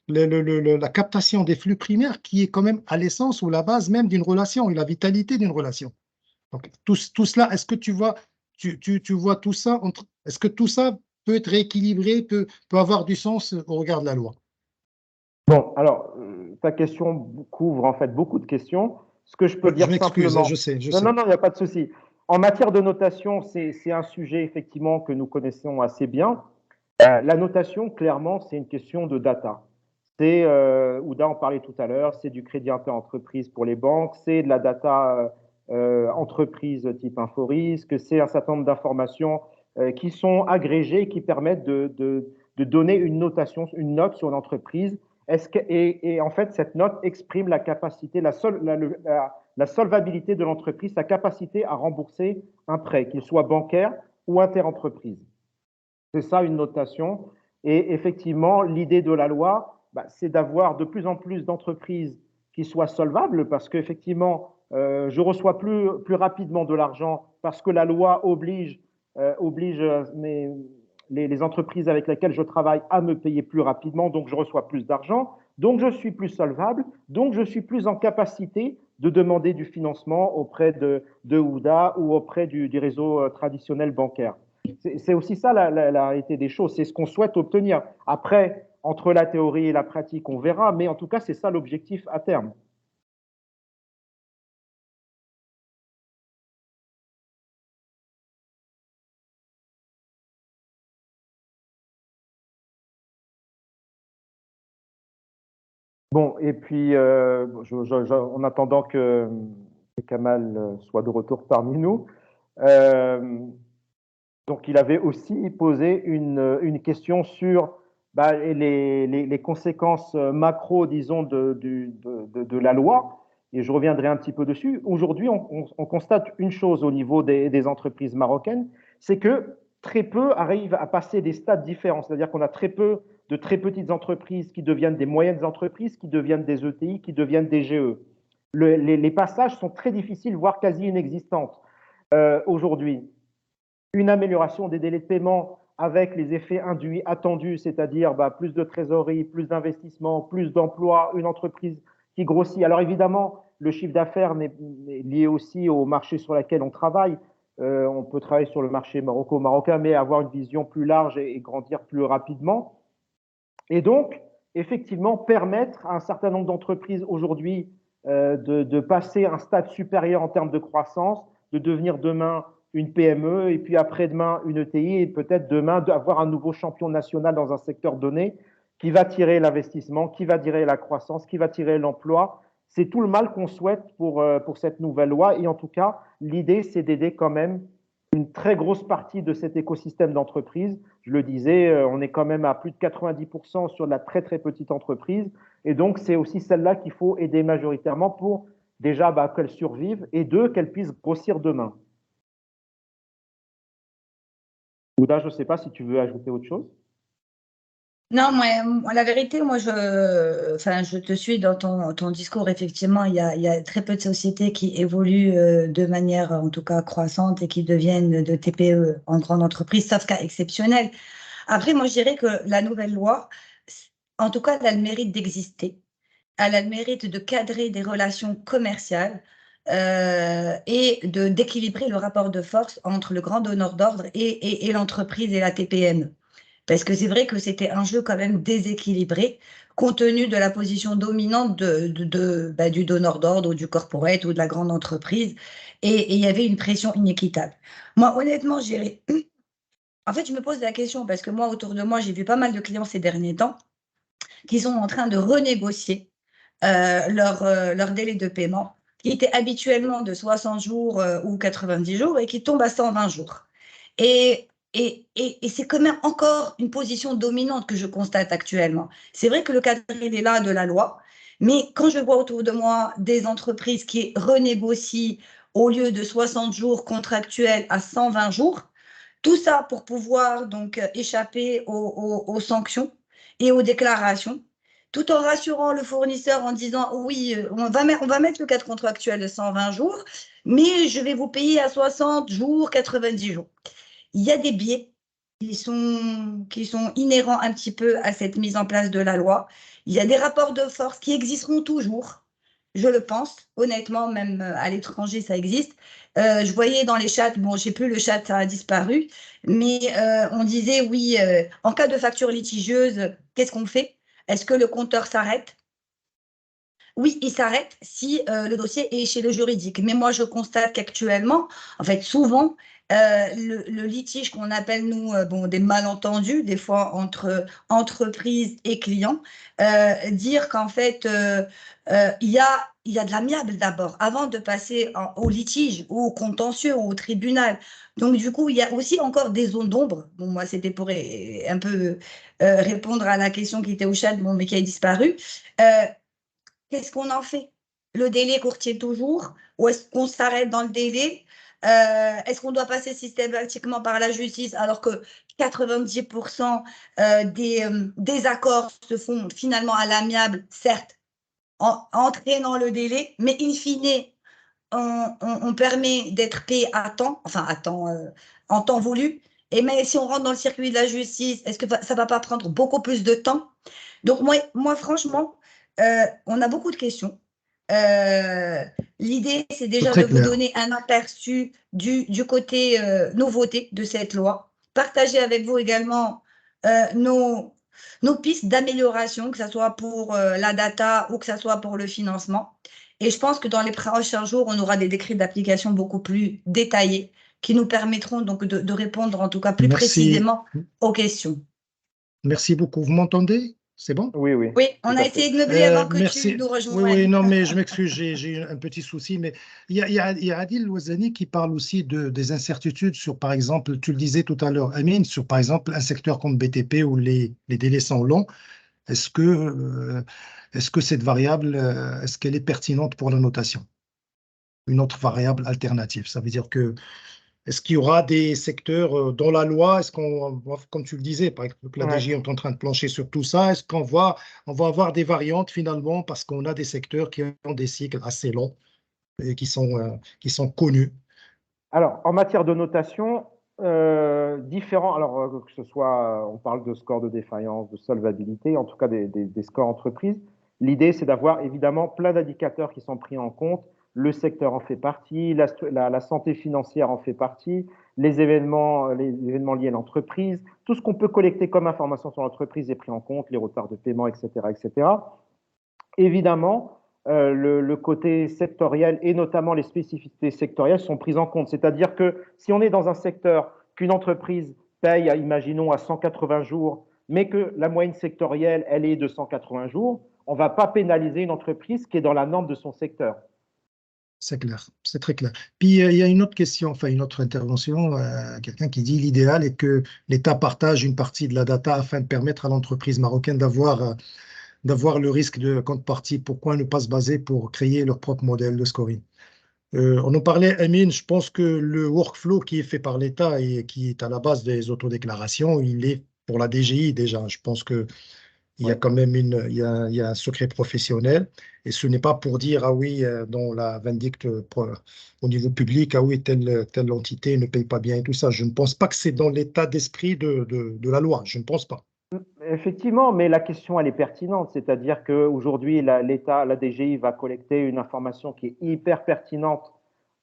la captation des flux primaires qui est quand même à l'essence ou la base même d'une relation et la vitalité d'une relation. Donc, tout cela, est-ce que tu vois tout ça est-ce que tout ça peut être rééquilibré, peut avoir du sens au regard de la loi? Bon, alors, ta question couvre en fait beaucoup de questions. Ce que je peux dire Je m'excuse, simplement… je sais. Non, il n'y a pas de souci. En matière de notation, c'est un sujet effectivement que nous connaissons assez bien. La notation, clairement, c'est une question de data. Ouda en parlait tout à l'heure, c'est du crédit inter-entreprise pour les banques, c'est de la data entreprise type InfoRisque, c'est un certain nombre d'informations qui sont agrégées et qui permettent de donner une notation, une note sur une entreprise. Et en fait, cette note exprime la capacité, la solvabilité de l'entreprise, sa capacité à rembourser un prêt, qu'il soit bancaire ou interentreprise. C'est ça une notation. Et effectivement, l'idée de la loi, c'est d'avoir de plus en plus d'entreprises qui soient solvables parce qu'effectivement, je reçois plus rapidement de l'argent parce que la loi oblige les entreprises avec lesquelles je travaille à me payer plus rapidement, donc je reçois plus d'argent, donc je suis plus solvable, donc je suis plus en capacité de demander du financement auprès de Ouda ou auprès du réseau traditionnel bancaire. C'est aussi ça la réalité des choses, c'est ce qu'on souhaite obtenir. Après, entre la théorie et la pratique, on verra, mais en tout cas, c'est ça l'objectif à terme. Bon, et puis, en attendant que Kamal soit de retour parmi nous, donc il avait aussi posé une question sur les conséquences macro, disons, de la loi, et je reviendrai un petit peu dessus. Aujourd'hui, on constate une chose au niveau des entreprises marocaines, c'est que très peu arrivent à passer des stades différents, c'est-à-dire qu'on a très peu de très petites entreprises qui deviennent des moyennes entreprises, qui deviennent des ETI, qui deviennent des GE. Les passages sont très difficiles, voire quasi inexistants aujourd'hui. Une amélioration des délais de paiement avec les effets induits attendus, c'est-à-dire plus de trésorerie, plus d'investissement, plus d'emplois, une entreprise qui grossit. Alors évidemment, le chiffre d'affaires est lié aussi au marché sur lequel on travaille. On peut travailler sur le marché marocain, mais avoir une vision plus large et grandir plus rapidement. Et donc, effectivement, permettre à un certain nombre d'entreprises aujourd'hui de passer un stade supérieur en termes de croissance, de devenir demain une PME, et puis après-demain une ETI, et peut-être demain d'avoir un nouveau champion national dans un secteur donné qui va tirer l'investissement, qui va tirer la croissance, qui va tirer l'emploi. C'est tout le mal qu'on souhaite pour cette nouvelle loi. Et en tout cas, l'idée, c'est d'aider quand même une très grosse partie de cet écosystème d'entreprise. Je le disais, on est quand même à plus de 90% sur de la très très petite entreprise. Et donc, c'est aussi celle-là qu'il faut aider majoritairement pour déjà qu'elle survive et deux, qu'elle puisse grossir demain. Ouda, je ne sais pas si tu veux ajouter autre chose. Non, moi, la vérité, moi, je te suis dans ton discours. Effectivement, il y a très peu de sociétés qui évoluent de manière, en tout cas, croissante et qui deviennent de TPE en grande entreprise, sauf cas exceptionnel. Après, moi, je dirais que la nouvelle loi, en tout cas, elle a le mérite d'exister. Elle a le mérite de cadrer des relations commerciales et d'équilibrer le rapport de force entre le grand donneur d'ordre et l'entreprise et la TPM. Parce que c'est vrai que c'était un jeu quand même déséquilibré, compte tenu de la position dominante du donneur d'ordre ou du corporate ou de la grande entreprise. Et il y avait une pression inéquitable. Moi, honnêtement, en fait, je me pose la question parce que moi, autour de moi, j'ai vu pas mal de clients ces derniers temps qui sont en train de renégocier leur délai de paiement, qui était habituellement de 60 jours ou 90 jours et qui tombe à 120 jours. Et c'est quand même encore une position dominante que je constate actuellement. C'est vrai que le cadre, il est là de la loi, mais quand je vois autour de moi des entreprises qui renégocient au lieu de 60 jours contractuels à 120 jours, tout ça pour pouvoir donc échapper aux sanctions et aux déclarations, tout en rassurant le fournisseur en disant oui, on va mettre le cadre contractuel de 120 jours, mais je vais vous payer à 60 jours, 90 jours. Il y a des biais qui sont inhérents un petit peu à cette mise en place de la loi. Il y a des rapports de force qui existeront toujours, je le pense, honnêtement, même à l'étranger, ça existe. Je voyais dans les chats, bon, je sais plus, le chat, ça a disparu, mais on disait, oui, en cas de facture litigieuse, qu'est-ce qu'on fait? Est-ce que le compteur s'arrête? Oui, il s'arrête si le dossier est chez le juridique. Mais moi, je constate qu'actuellement, en fait, souvent, le litige qu'on appelle, nous, des malentendus, des fois entre entreprises et clients, dire qu'en fait, il y a de l'amiable d'abord, avant de passer au litige ou au contentieux ou au tribunal. Donc, du coup, il y a aussi encore des zones d'ombre. Bon, moi, c'était pour un peu répondre à la question qui était au chat, mais qui a disparu. Qu'est-ce qu'on en fait? Le délai courtier toujours? Ou est-ce qu'on s'arrête dans le délai? Est-ce qu'on doit passer systématiquement par la justice alors que 90% des accords se font finalement à l'amiable, certes, entraînant le délai, mais in fine, on permet d'être payé à temps, enfin à temps, en temps voulu. Mais si on rentre dans le circuit de la justice, est-ce que ça ne va pas prendre beaucoup plus de temps? Donc moi franchement, on a beaucoup de questions. L'idée, c'est déjà très de vous clair. donner un aperçu du côté nouveauté de cette loi. Partager avec vous également nos pistes d'amélioration, que ce soit pour la data ou que ce soit pour le financement. Et je pense que dans les prochains jours, on aura des décrets d'application beaucoup plus détaillés qui nous permettront donc de répondre en tout cas plus précisément aux questions. Merci beaucoup. Vous m'entendez? C'est bon? Oui, oui. Oui, on a essayé de meubler avant que tu Merci. nous Oui, rejoignes. non, mais je m'excuse, j'ai eu un petit souci. Mais il y a Adil Ouazani qui parle aussi des incertitudes sur, par exemple, tu le disais tout à l'heure, Amine, sur, par exemple, un secteur comme BTP où les délais sont longs. Est-ce que cette variable, est-ce qu'elle est pertinente pour la notation? Une autre variable alternative. Ça veut dire que est-ce qu'il y aura des secteurs dans la loi? Est-ce qu'on, comme tu le disais, par exemple, la DG est en train de plancher sur tout ça. Est-ce qu'on va avoir des variantes finalement parce qu'on a des secteurs qui ont des cycles assez longs et qui sont connus? Alors, en matière de notation, différents, alors que ce soit, on parle de score de défaillance, de solvabilité, en tout cas des scores entreprises, l'idée c'est d'avoir évidemment plein d'indicateurs qui sont pris en compte. Le secteur en fait partie, la santé financière en fait partie, les événements liés à l'entreprise, tout ce qu'on peut collecter comme information sur l'entreprise est pris en compte, les retards de paiement, etc., etc. Évidemment, le côté sectoriel et notamment les spécificités sectorielles sont prises en compte. C'est-à-dire que si on est dans un secteur qu'une entreprise paye, imaginons, à 180 jours, mais que la moyenne sectorielle, elle est de 180 jours, on ne va pas pénaliser une entreprise qui est dans la norme de son secteur. C'est clair, c'est très clair. Puis il y a une autre question, enfin une autre intervention, quelqu'un qui dit l'idéal est que l'État partage une partie de la data afin de permettre à l'entreprise marocaine d'avoir le risque de contrepartie. Pourquoi ne pas se baser pour créer leur propre modèle de scoring? On en parlait, Amine, je pense que le workflow qui est fait par l'État et qui est à la base des autodéclarations, il est pour la DGI déjà. Je pense que il y a quand même il y a un secret professionnel et ce n'est pas pour dire, ah oui, dans la vindicte au niveau public, ah oui, telle entité ne paye pas bien et tout ça. Je ne pense pas que c'est dans l'état d'esprit de la loi. Je ne pense pas. Effectivement, mais la question, elle est pertinente. C'est-à-dire qu'aujourd'hui, l'État, la DGI va collecter une information qui est hyper pertinente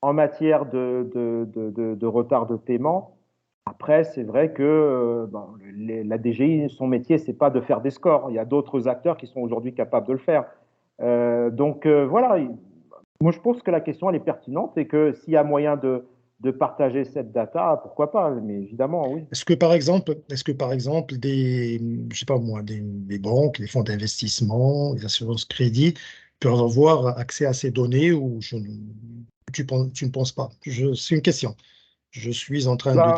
en matière de retard de paiement. Après, c'est vrai que la DGI, son métier, c'est pas de faire des scores. Il y a d'autres acteurs qui sont aujourd'hui capables de le faire. Voilà. Moi, je pense que la question, elle est pertinente et que s'il y a moyen de partager cette data, pourquoi pas? Mais évidemment, oui. Est-ce que par exemple je sais pas moi, des banques, les fonds d'investissement, les assurances crédit peuvent avoir accès à ces données ou tu ne penses pas? C'est une question. Je suis en train Là,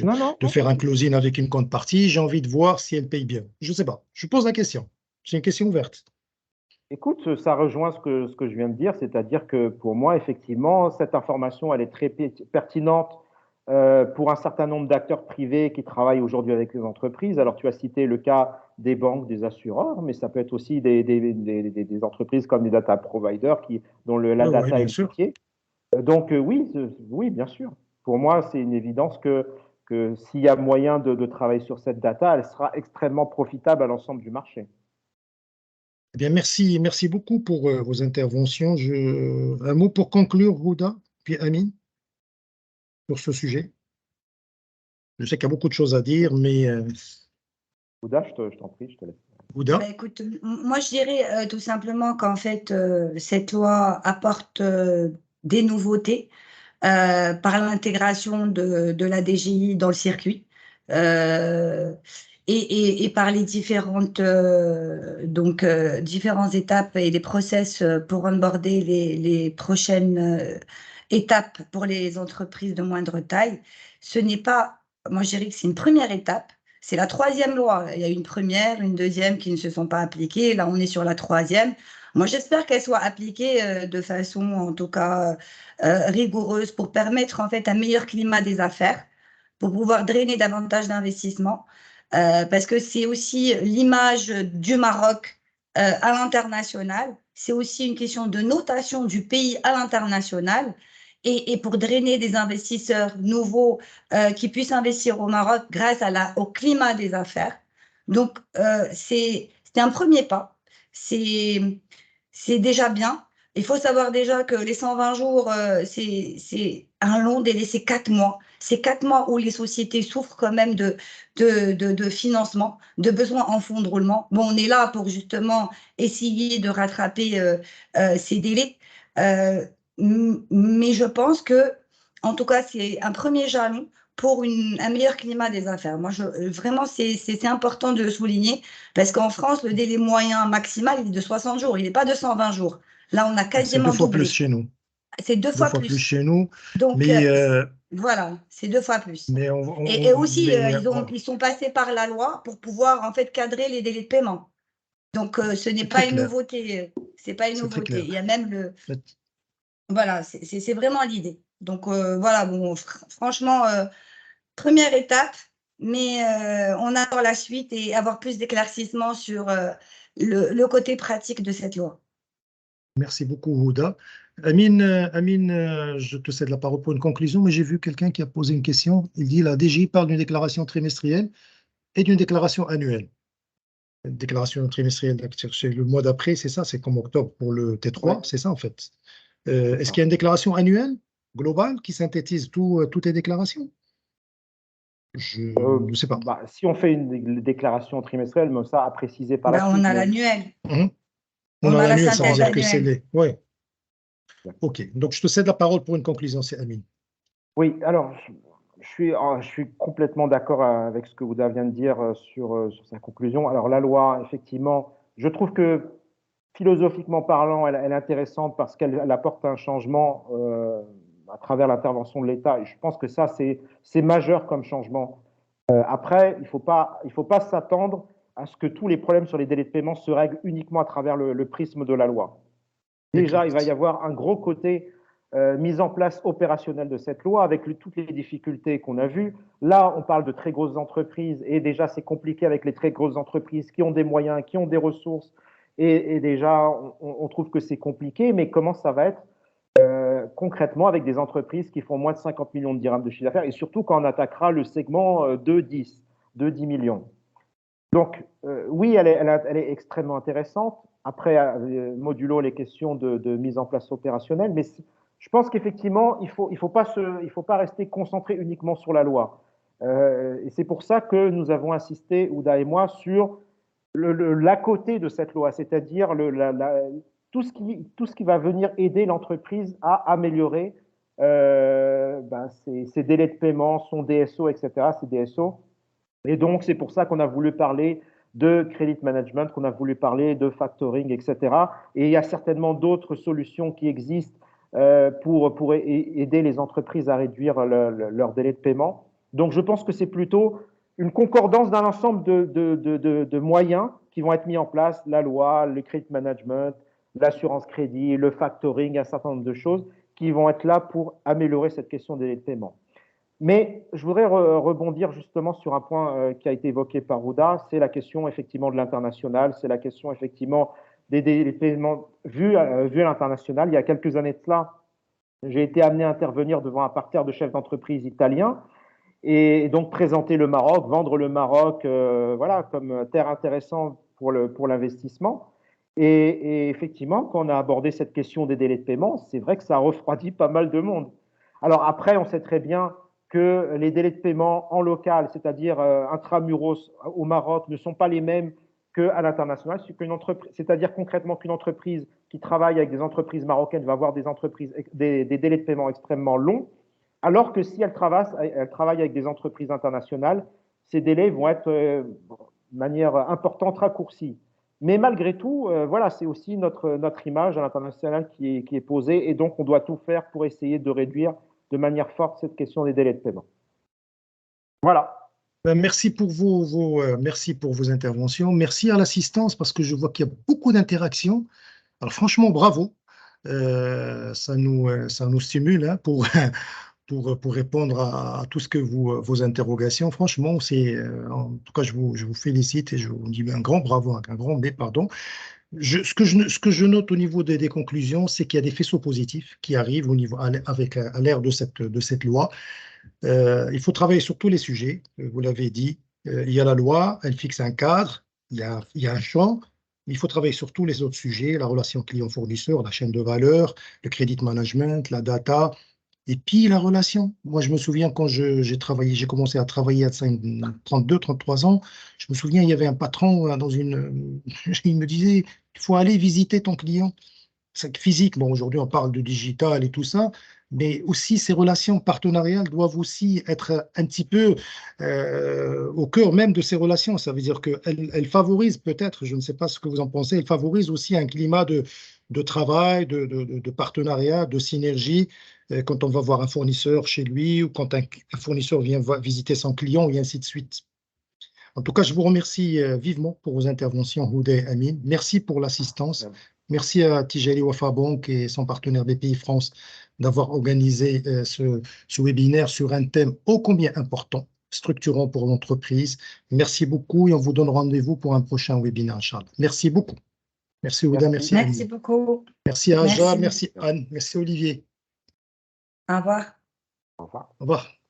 non, non, de faire un closing avec une contrepartie. J'ai envie de voir si elle paye bien. Je ne sais pas. Je pose la question. C'est une question ouverte. écoute, ça rejoint ce que je viens de dire, c'est-à-dire que pour moi, effectivement, cette information, elle est très pertinente pour un certain nombre d'acteurs privés qui travaillent aujourd'hui avec les entreprises. Alors, tu as cité le cas des banques, des assureurs, mais ça peut être aussi des entreprises comme des data providers dont la Oui, data est bien le sûr. métier. Donc, oui, bien sûr. Pour moi, c'est une évidence que s'il y a moyen de travailler sur cette data, elle sera extrêmement profitable à l'ensemble du marché. Eh bien, merci beaucoup pour vos interventions. Un mot pour conclure, Rouda, puis Amine, sur ce sujet. Je sais qu'il y a beaucoup de choses à dire, mais Ouda, je t'en prie, je te laisse. Rouda, Écoute, moi je dirais tout simplement qu'en fait, cette loi apporte des nouveautés par l'intégration de la DGI dans le circuit et par les différentes différentes étapes et les process pour onboarder les prochaines étapes pour les entreprises de moindre taille. Ce n'est pas, moi je dirais que c'est une première étape. C'est la troisième loi. Il y a une première, une deuxième qui ne se sont pas appliquées. Là, on est sur la troisième. Moi, j'espère qu'elle soit appliquée de façon, en tout cas, rigoureuse pour permettre en fait un meilleur climat des affaires, pour pouvoir drainer davantage d'investissements, parce que c'est aussi l'image du Maroc à l'international. C'est aussi une question de notation du pays à l'international. Et pour drainer des investisseurs nouveaux qui puissent investir au Maroc grâce au climat des affaires. Donc, c'est un premier pas. C'est déjà bien. il faut savoir déjà que les 120 jours, c'est un long délai, c'est 4 mois. C'est 4 mois où les sociétés souffrent quand même de financement, de besoins en fonds de roulement. Bon, on est là pour justement essayer de rattraper ces délais. Mais je pense que, en tout cas, c'est un premier jalon pour un meilleur climat des affaires. Moi, vraiment, c'est important de le souligner parce qu'en France, le délai moyen maximal il est de 60 jours, il n'est pas de 120 jours. Là, on a C'est quasiment 2 fois doublé. plus chez nous. C'est 2 2 fois fois plus plus. chez nous. Donc, Mais, voilà, c'est 2 fois plus. mais, Et aussi, mais, ils sont passés par la loi pour pouvoir en fait cadrer les délais de paiement. Donc, ce n'est c'est pas très une clair. nouveauté. C'est pas une C'est très nouveauté. clair. Il y a même voilà, c'est vraiment l'idée. Donc, voilà, bon, franchement, première étape, mais on attend la suite et avoir plus d'éclaircissements sur le côté pratique de cette loi. Merci beaucoup, Houda. Amine, je te cède la parole pour une conclusion, mais j'ai vu quelqu'un qui a posé une question. Il dit la DGI parle d'une déclaration trimestrielle et d'une déclaration annuelle. Une déclaration trimestrielle, c'est le mois d'après, c'est ça, c'est comme octobre pour le T3, Ouais. c'est ça en fait. Est-ce qu'il y a une déclaration annuelle globale qui synthétise toutes les déclarations? Je ne sais pas. Bah, si on fait une déclaration trimestrielle, mais ça à préciser par la Ben, suite. on a mais- l'annuel. On On a a la l'annuel, ça veut synthèse dire que c'est annuelle. les. Oui. OK. Donc, je te cède la parole pour une conclusion, c'est Amine. Oui, alors je suis complètement d'accord avec ce que Ouda vient de dire sur sa conclusion. Alors la loi, effectivement, je trouve que philosophiquement parlant, elle est intéressante parce qu'elle apporte un changement à travers l'intervention de l'État. Et je pense que ça, c'est majeur comme changement. Après, il faut pas s'attendre à ce que tous les problèmes sur les délais de paiement se règlent uniquement à travers le prisme de la loi. Déjà, il va y avoir un gros côté mise en place opérationnelle de cette loi avec toutes les difficultés qu'on a vues. Là, on parle de très grosses entreprises et déjà, c'est compliqué avec les très grosses entreprises qui ont des moyens, qui ont des ressources. Et déjà, on trouve que c'est compliqué, mais comment ça va être concrètement avec des entreprises qui font moins de 50 millions de dirhams de chiffre d'affaires et surtout quand on attaquera le segment de 10 millions. Donc, oui, elle est extrêmement intéressante. Après, modulo les questions de mise en place opérationnelle, mais je pense qu'effectivement, il faut pas rester concentré uniquement sur la loi. Et c'est pour ça que nous avons insisté, Ouda et moi, sur l'à côté de cette loi, c'est-à-dire tout ce qui va venir aider l'entreprise à améliorer ses délais de paiement, son DSO, etc., ses DSO. Et donc, c'est pour ça qu'on a voulu parler de credit management, qu'on a voulu parler de factoring, etc. Et il y a certainement d'autres solutions qui existent pour aider les entreprises à réduire leur délai de paiement. Donc, je pense que c'est plutôt une concordance d'un ensemble de moyens qui vont être mis en place, la loi, le credit management, l'assurance crédit, le factoring, un certain nombre de choses qui vont être là pour améliorer cette question des délais de paiement. Mais je voudrais rebondir justement sur un point qui a été évoqué par Ouda, c'est la question effectivement de l'international, c'est la question effectivement des paiements vus à l'international. Il y a quelques années de cela, j'ai été amené à intervenir devant un parterre de chefs d'entreprise italiens et donc présenter le Maroc, vendre le Maroc voilà, comme terre intéressante pour l'investissement. Et effectivement, quand on a abordé cette question des délais de paiement, c'est vrai que ça a refroidi pas mal de monde. Alors après, on sait très bien que les délais de paiement en local, c'est-à-dire intramuros au Maroc, ne sont pas les mêmes qu'à l'international. C'est-à-dire concrètement qu'une entreprise qui travaille avec des entreprises marocaines va avoir des délais de paiement extrêmement longs, alors que si elle travaille avec des entreprises internationales, ces délais vont être de manière importante raccourcis. Mais malgré tout, voilà, c'est aussi notre image à l'international qui est posée, et donc on doit tout faire pour essayer de réduire de manière forte cette question des délais de paiement. Voilà. Merci pour merci pour vos interventions. Merci à l'assistance parce que je vois qu'il y a beaucoup d'interactions. Alors franchement, bravo. Ça nous stimule hein, pour répondre à tout ce que vos interrogations. Franchement, en tout cas, je vous félicite et je vous dis un grand bravo, un grand B, pardon. Ce que je note au niveau des conclusions, c'est qu'il y a des faisceaux positifs qui arrivent à l'ère de cette loi. Il faut travailler sur tous les sujets, vous l'avez dit. Il y a la loi, elle fixe un cadre, il y a un champ. Il faut travailler sur tous les autres sujets, la relation client-fournisseur, la chaîne de valeur, le credit management, la data, et puis la relation. Moi, je me souviens quand j'ai commencé à travailler à 32, 33 ans, je me souviens, il y avait un patron il me disait, il faut aller visiter ton client. C'est physique, bon, aujourd'hui on parle de digital et tout ça, mais aussi ces relations partenariales doivent aussi être un petit peu au cœur même de ces relations. Ça veut dire qu'elles favorisent peut-être, je ne sais pas ce que vous en pensez, elles favorisent aussi un climat de travail, de partenariat, de synergie, quand on va voir un fournisseur chez lui ou quand un fournisseur vient visiter son client et ainsi de suite. En tout cas, je vous remercie vivement pour vos interventions, Houda et Amine. Merci pour l'assistance. Merci à Tijali Wafa Bank et son partenaire BPI France d'avoir organisé ce webinaire sur un thème ô combien important, structurant pour l'entreprise. Merci beaucoup et on vous donne rendez-vous pour un prochain webinaire, Inch'Allah. Merci beaucoup. Merci Houda, merci Amine. Merci beaucoup. Merci Aja, merci Anne, merci Olivier. Au revoir. Au revoir. Au revoir.